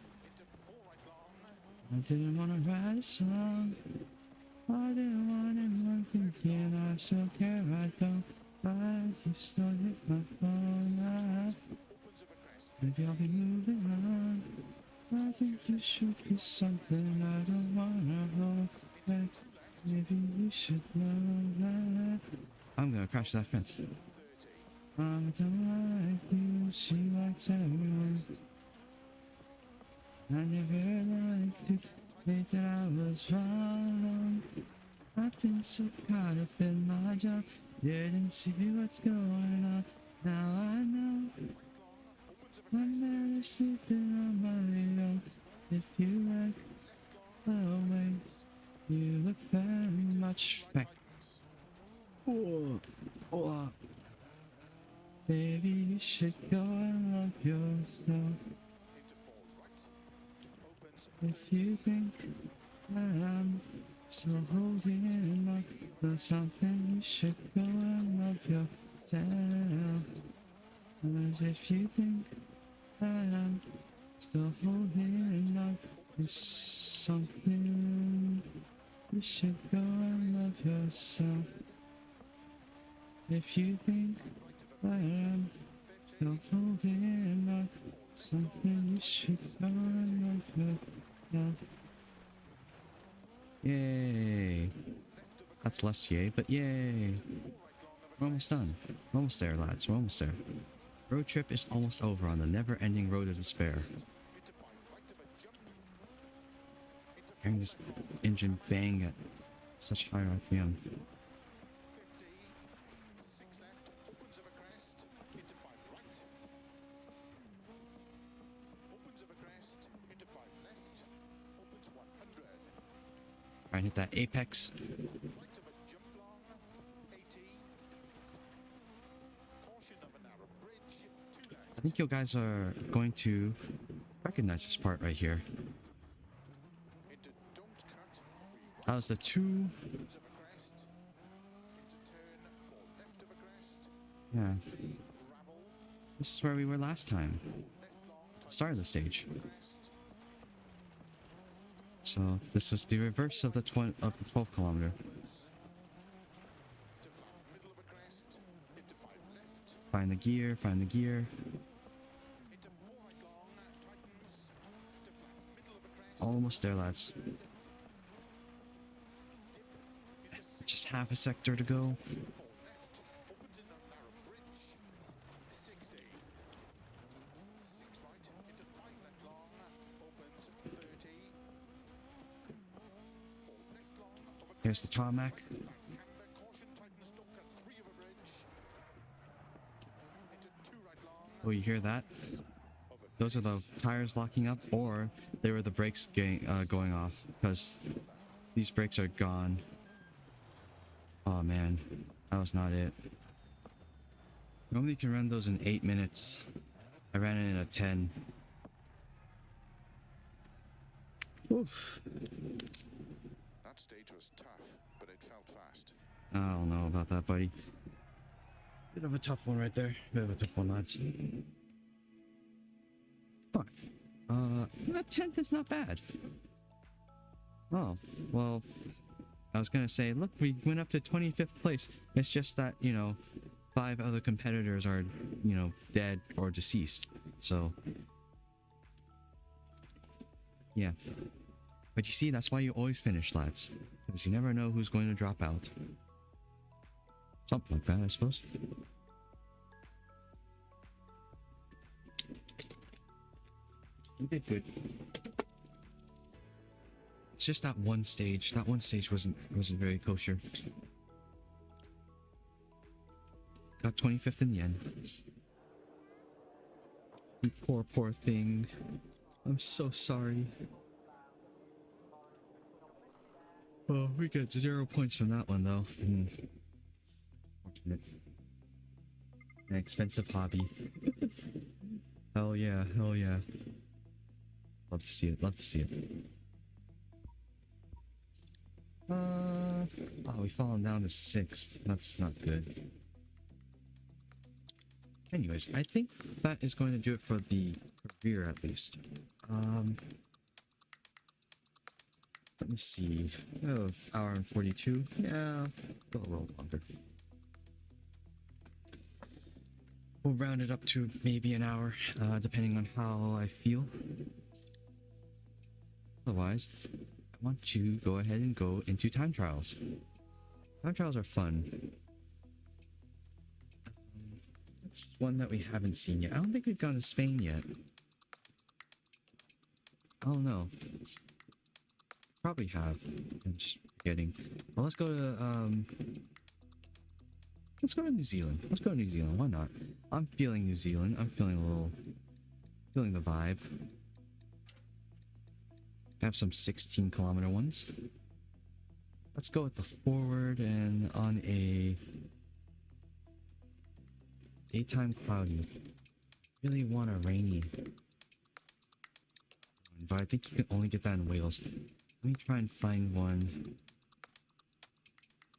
I didn't want to write a song. I didn't want anyone thinking I still care. I don't, but you still hit my phone. Maybe I'll be moving on. I think you should be something I don't wanna hold back. Maybe you should know that. I'm gonna crash that fence. Mama don't like you, she likes everyone. I never liked to admit that I was wrong. I've been so caught up in my job, didn't see what's going on. Now I know. I'm never sleeping on my own. If you like the way you look that much back. Oh, oh. Baby, you should go and love yourself. If you think that I'm still holding on to something, you should go and love yourself. As if you think that I'm still holding on to something, you should go and love yourself. If you think that I'm still holding on to something, you should go and love yourself. Yay. That's less yay, but yay. We're almost done. We're almost there, lads. We're almost there. Road trip is almost over on the never-ending road of despair. Hearing this engine bang at such high RPM. 50, 6 left, opens of a crest, into 5 right. Opens of a crest, into 5 left, opens 100. Try and hit that apex. Right of a jump long, 80. Caution of a narrow bridge, 2 left. I think you guys are going to recognize this part right here. Into don't cut, That was the 2. opens of a crest, into turn 4 left of a crest, Yeah, gravel, this is where we were last time. left long, Start of the stage. crest, So this was the reverse of the 12 kilometer. into flat middle of a crest, into 5 left, Find the gear, find the gear. into 4 right long, tightens, to flat middle of a crest, Almost there, lads. Just half a sector to go. 4 left, opens in a narrow bridge, 60. 6 right, into 5 left long, opens 30. 4 left long, of a There's the tarmac. back camber, caution, tightens, don't cut 3 of a bridge. Into 2 right long, Oh, you hear that? of a Those are the tires locking up, or they were the brakes going off, because these brakes are gone. Oh man, that was not it. Normally you can run those in 8 minutes. I ran it in a 10. Oof. That stage was tough, but it felt fast. I don't know about that, buddy. Bit of a tough one right there. Bit of a tough one, lads. Fuck. That 10th is not bad. Oh, well, I was gonna say, look, we went up to 25th place. It's just that, you know, 5 other competitors are, you know, dead or deceased. So, yeah. But you see, that's why you always finish, lads. Because you never know who's going to drop out. Something like that, I suppose. You did good. It's just that one stage. That one stage wasn't very kosher. Got 25th in the end. You poor thing. I'm so sorry. Oh, we got 0 points from that one though. Fortunate. An expensive hobby. Hell yeah, hell yeah. Love to see it, love to see it. Oh, we've fallen down to 6th. That's not good. Anyways, I think that is going to do it for the career at least. Let me see. Oh, hour and 42. Yeah, go a little longer. We'll round it up to maybe an hour, depending on how I feel. Otherwise, I want to go ahead and go into time trials. Time trials are fun. That's one that we haven't seen yet. I don't think we've gone to Spain yet. I don't know. Probably have. I'm just kidding. Well, let's go to New Zealand. Let's go to New Zealand. Why not? I'm feeling New Zealand. I'm feeling the vibe. I have some 16-kilometer ones. Let's go with the forward and on a daytime cloudy. Really want a rainy, but I think you can only get that in Wales. Let me try and find one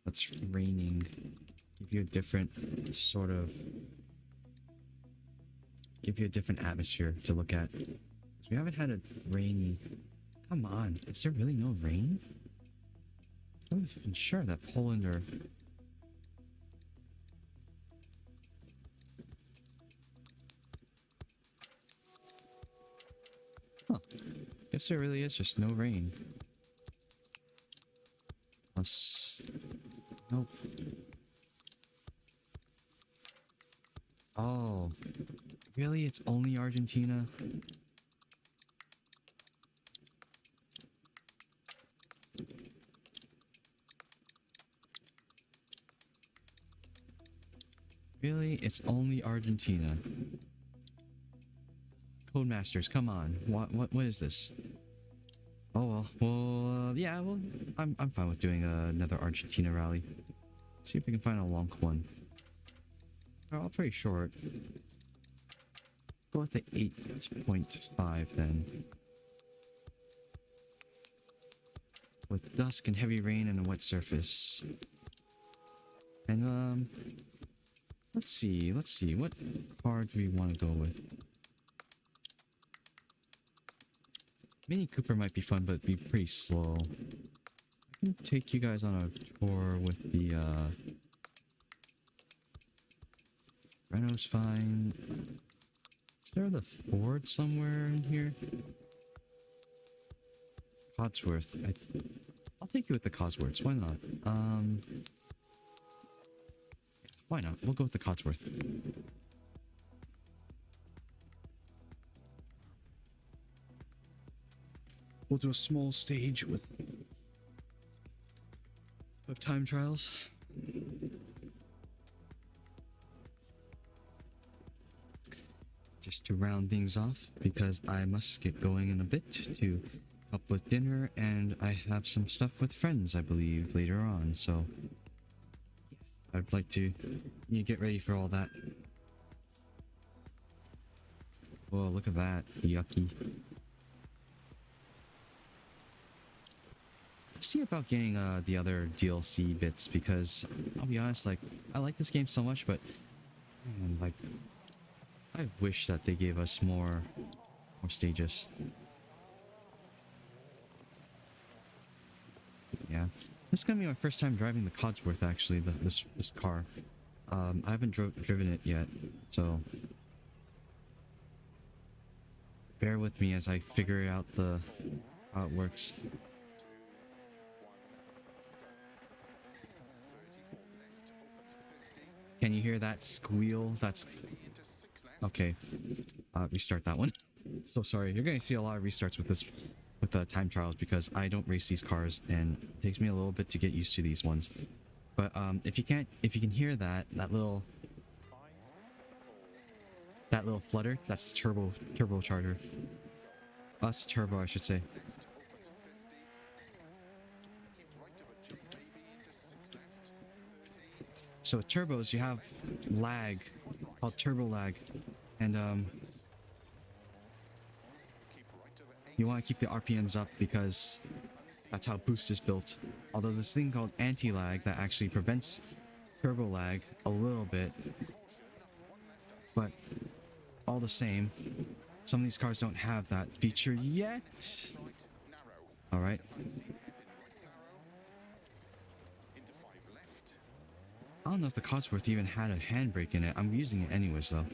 that's raining. Give you a different sort of... Give you a different atmosphere to look at. 'Cause we haven't had a rainy... Come on, is there really no rain? I'm not even sure that Poland or... Huh. Guess there really is just no rain. Nope. Oh, really? It's only Argentina? Really? It's only Argentina. Codemasters, come on. What is this? Oh well, yeah, well, I'm fine with doing another Argentina rally. Let's see if we can find a long one. They're all pretty short. Go with the 8.5 then. With dusk and heavy rain and a wet surface. And let's see, what car do we want to go with? Mini Cooper might be fun, but be pretty slow. I can take you guys on a tour with the Renault's fine. Is there the Ford somewhere in here? Codsworth. I'll take you with the Codsworths. Why not? Why not? We'll go with the Codsworth. We'll do a small stage of time trials. Just to round things off, because I must get going in a bit to help with dinner, and I have some stuff with friends, I believe, later on, so I'd like to get ready for all that. Whoa, look at that. Yucky. See about getting the other DLC bits, because I'll be honest, like, I like this game so much, but man, like, I wish that they gave us more stages. Yeah, this is gonna be my first time driving the Codsworth, actually, this car. I haven't driven it yet, so bear with me as I figure out how it works. Can you hear that squeal? That's okay. Restart that one. So sorry. You're gonna see a lot of restarts with the time trials, because I don't race these cars and it takes me a little bit to get used to these ones. But if you can hear that little flutter, that's turbocharger. That's turbo, I should say. So with turbos, you have lag, called turbo lag, and you want to keep the RPMs up, because that's how boost is built. Although there's this thing called anti-lag that actually prevents turbo lag a little bit, but all the same, some of these cars don't have that feature yet. All right. I don't know if the Codsworth even had a handbrake in it. I'm using it anyways, though.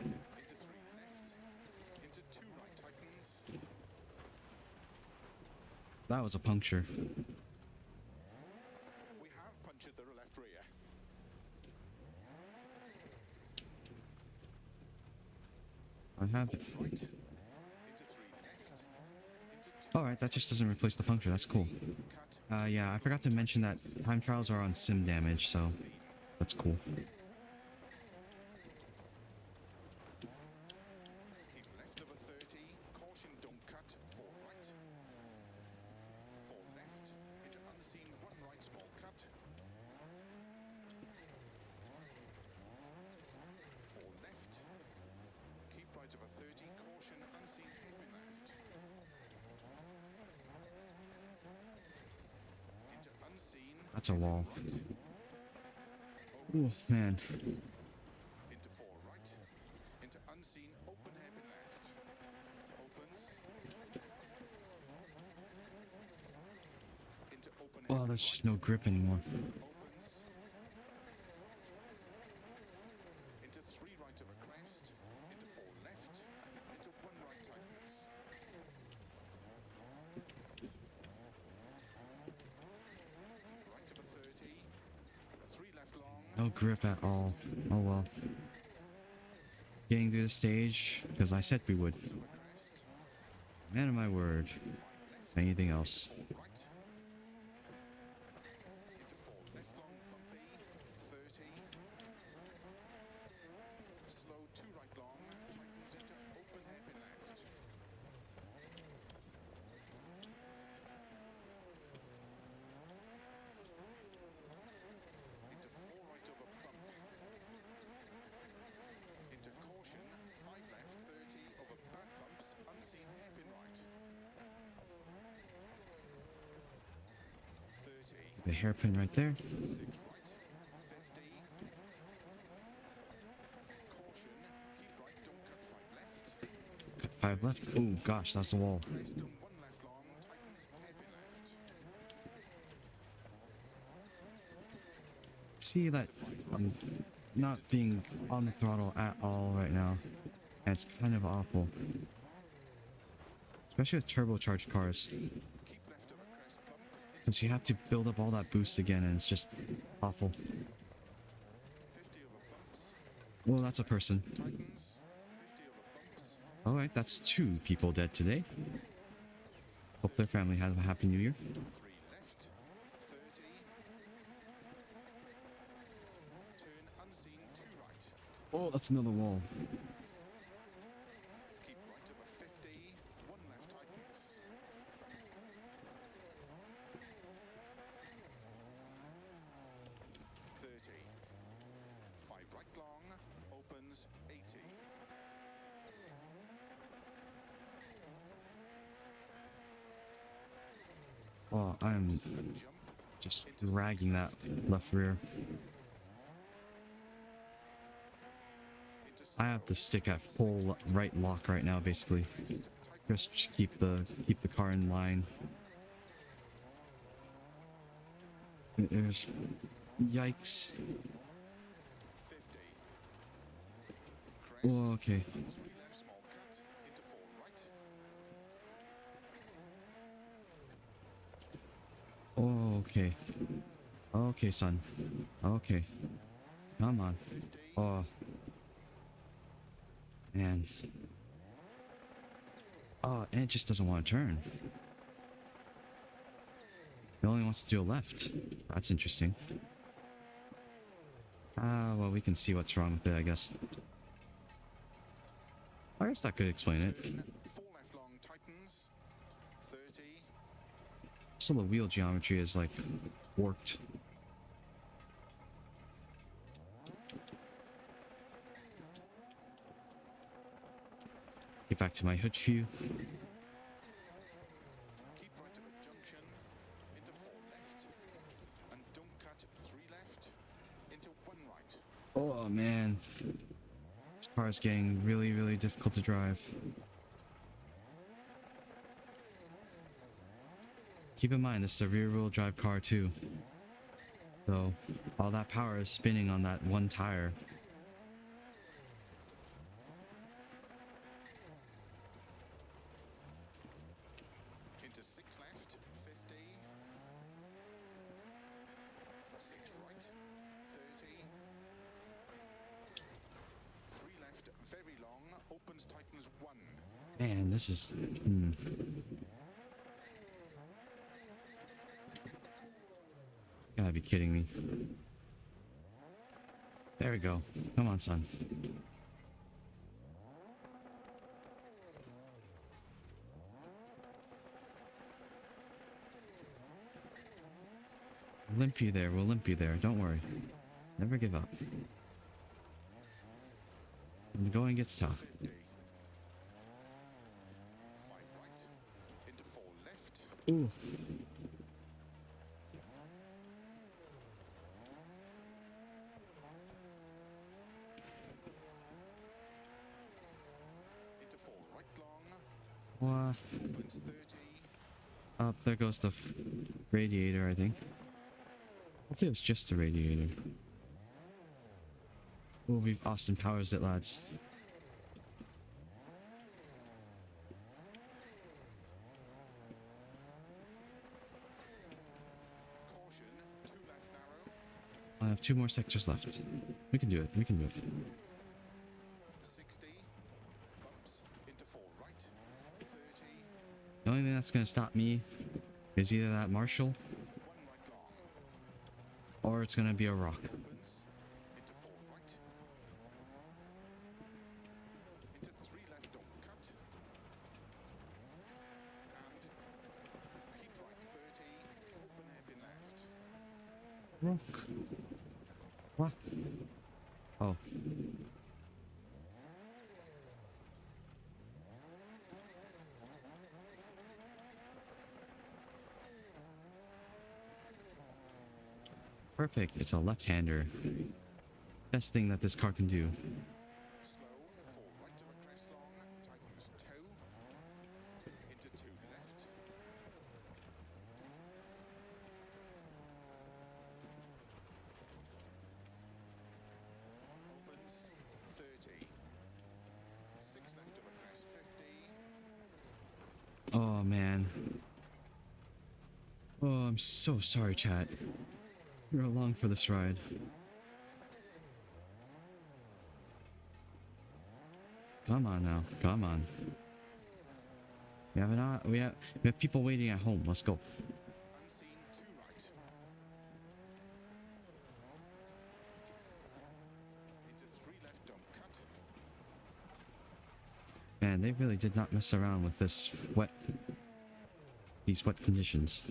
That was a puncture. We have punctured the left rear. I have it. Alright, that just doesn't replace the puncture. That's cool. Yeah, I forgot to mention that time trials are on sim damage, so that's cool. Keep left over 30. Caution, don't cut. 4 right. 4 left. Into unseen 1 right, small cut. 4 left. Keep right over 30. Caution, unseen heavy left. Into unseen. That's a wall. Right. Oh, man. Into 4 right. Into unseen, open heavy left. Opens. Into open Oh, heavy there's just right. no grip anymore. Opens. Into 3 right of a crest. Into 4 left. Into 1 right tightness. Keep right of a 30. No grip at all. Oh well. Getting through the stage because I said we would. to a crest, Man of my word. into 5 left, Anything else? 4 right, into 4 left long bumpy, 30, slow 2 right long, tightens into open hairpin left, into 4 right over bump, into caution, 5 left, 30 over bad bumps, unseen hairpin right, 30, The hairpin right there. 6 right, 50, caution, keep right, don't cut 5 left, Cut 5 left. Oh gosh, that's the wall. crest and 1 left long, tightens hairpin left, See that I'm not being on the throttle at all right now. And it's kind of awful. Especially with turbocharged cars. keep left over crest bump, Because you have to build up all that boost again and it's just awful. 50 over bumps, Well, that's a person. tightens, 50 over bumps, Alright, that's 2 people dead today. Hope their family has a happy new year. 3 left, 30, turn unseen 2 right, Oh, that's another wall. keep right over 50, 1 left tightens, 30, 5 right long, opens 80, Oh, I'm and jump, just into dragging that left rear. into I have the stick at full right lock right now, basically. crest, Just to keep the car in line. There's yikes. 50, crest, Oh, okay. 3 left small cut, into 4 right, Oh, okay. Okay, son. Okay. Come on. 50, Oh. Man. Oh, and it just doesn't want to turn. It only wants to do a left. That's interesting. Ah, well, we can see what's wrong with it, I guess. I guess that could explain it. 4 left long tightens, 30, So the wheel geometry is, like, warped. Get back to my hood view. keep right of a junction, into 4 left, and don't cut 3 left, into 1 right, Oh, man. This car is getting really, really difficult to drive. Keep in mind, this is a rear-wheel drive car, too. So, all that power is spinning on that one tire. into 6 left, 50, 6 right, 30, 3 left, very long, opens, tightens 1, Man, this is... Gotta be kidding me. There we go. Come on, son. We'll limp you there. We'll limp you there. Don't worry. Never give up. When the going gets tough. 50, 5 right, into 4 left, Ooh. into 4 right long, What? opens 30, Up there goes the radiator, I think. Hopefully it was just the radiator. Oh, we've Austin Powers it, lads. caution, 2 left narrow, I have 2 more sectors left. We can do it. We can do it. 60. Bumps into 4 right. 30. The only thing that's gonna stop me is either that Marshall 1 right long. or it's gonna be a rock. Opens into 4 right. Into 3 left, don't cut. And keep right 30. Open hairpin left. Rock. What? Oh. Perfect. It's a left-hander. Best thing that this car can do. Slow, 4 right of a crest long, tightens toe, into 2 left, opens 30, 6 left of a crest 50, Oh, man. Oh, I'm so sorry, chat. You're along for this ride. Come on now. Come on. We have people waiting at home. Let's go. unseen 2 right, into 3 left, don't cut, Man, they really did not mess around with these wet conditions.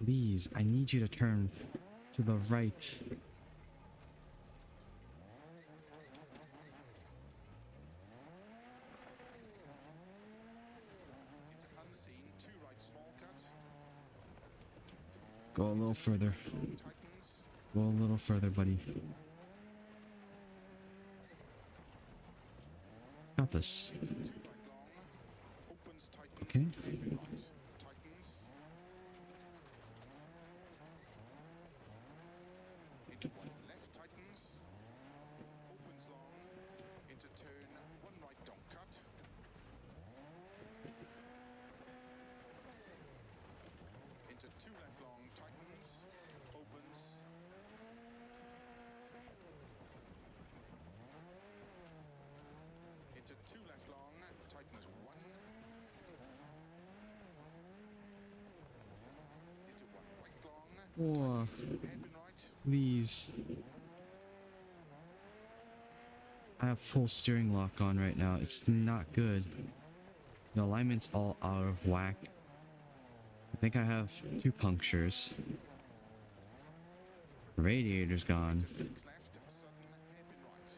Please, I need you to turn to the right. into unseen 2 right, small cut, Go a little further. long tightens, Go a little further, buddy. Got this. 2 right long, opens, tightens, Okay. hairpin right, tightens, into 1 left, tightens, opens long, into turn, 1 right, don't cut, into 2 left long, tightens, opens, into 2 left long, tightens 1, into 1 right long, Oh, hairpin right, please. I have full steering lock on right now. It's not good. The alignment's all out of whack. I think I have 2 punctures. Radiator's gone. 6 left, sudden, hairpin right,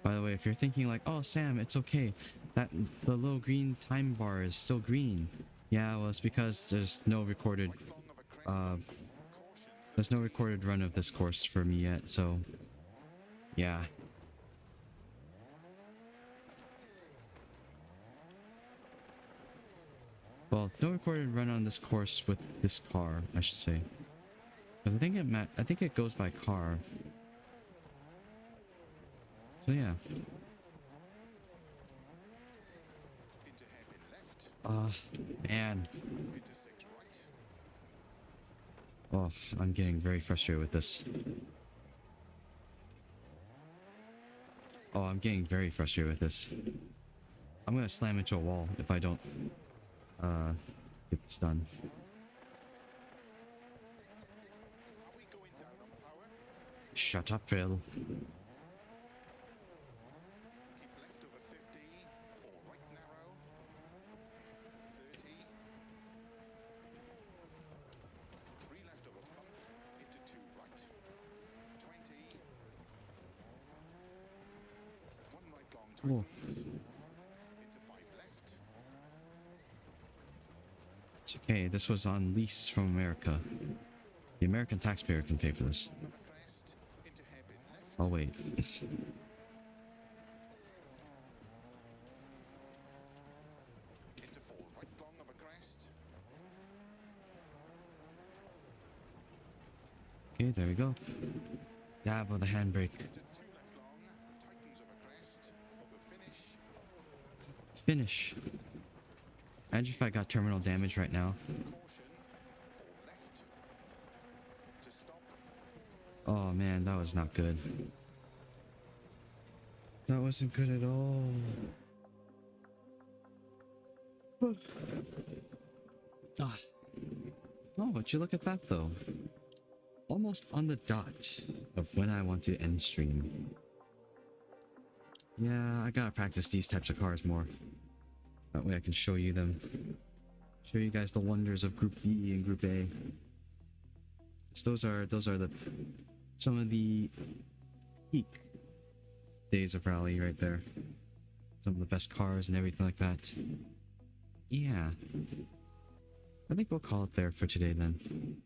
By the way, if you're thinking like, oh Sam, it's okay, that the little green time bar is still green. Yeah, well, it's because there's no recorded right long of a crest, caution. caution, There's no recorded run of this course for me yet, so yeah. Well, no recorded run on this course with this car, I should say. Because I think it goes by car. So yeah. into hairpin left, Man. into 6 right, Oh, I'm getting very frustrated with this. Oh, I'm getting very frustrated with this. I'm gonna slam into a wall if I don't get this done. are we going down on power? Shut up, Phil. Keep left over 50, 4 right narrow, 30, 3 left over bump, into 2 right, 20, 1 right long Whoa. tightens, into 5 left, It's okay, this was on lease from America. The American taxpayer can pay for this. long of a crest, into hairpin left, Oh wait. into 4 right long of a crest, Okay, there we go. Dab of the handbrake. into 2 left long, tightens of a crest, over finish, Finish. Imagine if I got terminal damage right now. caution, 4 left, Oh man, that was not good. That wasn't good at all. Ah. Oh, but you look at that though. Almost on the dot of when I want to end stream. Yeah, I gotta practice these types of cars more. That way I can show you them. Show you guys the wonders of Group B and Group A. So those are the some of the peak days of rally right there. Some of the best cars and everything like that. Yeah. I think we'll call it there for today then.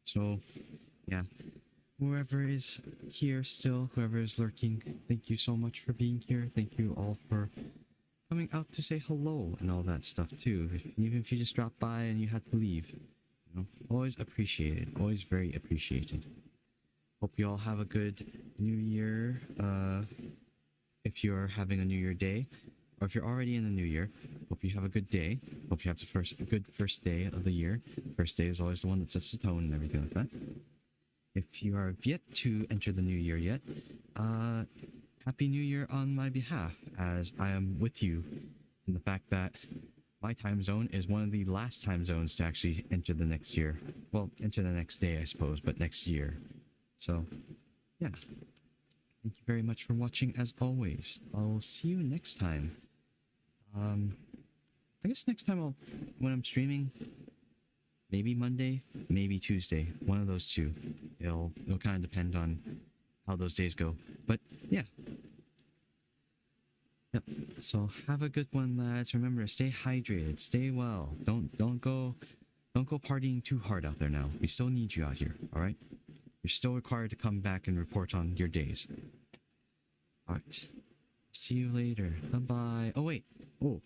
So, yeah. Whoever is here still, whoever is lurking, thank you so much for being here. Thank you all for coming out to say hello and all that stuff too. Even if you just dropped by and you had to leave. You know, always appreciated. Always very appreciated. Hope you all have a good New Year. If you're having a New Year day, or if you're already in the New Year, hope you have a good day. Hope you have a good first day of the year. First day is always the one that sets the tone and everything like that. If you are yet to enter the new year yet, Happy New Year on my behalf, as I am with you in the fact that my time zone is one of the last time zones to actually enter the next year. Well, enter the next day, I suppose, but next year. So, yeah. Thank you very much for watching as always. I'll see you next time. I guess next time when I'm streaming, maybe Monday, maybe Tuesday, one of those two. It'll kind of depend on how those days go. But yeah. Yep. So have a good one, lads. Remember to stay hydrated, stay well. Don't go partying too hard out there now. We still need you out here, all right? You're still required to come back and report on your days. All right. See you later. Bye-bye. Oh, wait. Oh,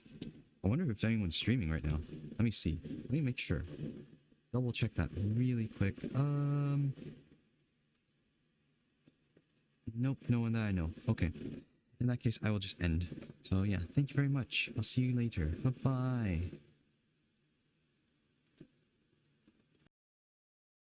I wonder if anyone's streaming right now. Let me see. Let me make sure. Double check that really quick. Nope, no one that I know. Okay. In that case, I will just end. So yeah, thank you very much. I'll see you later. Bye-bye.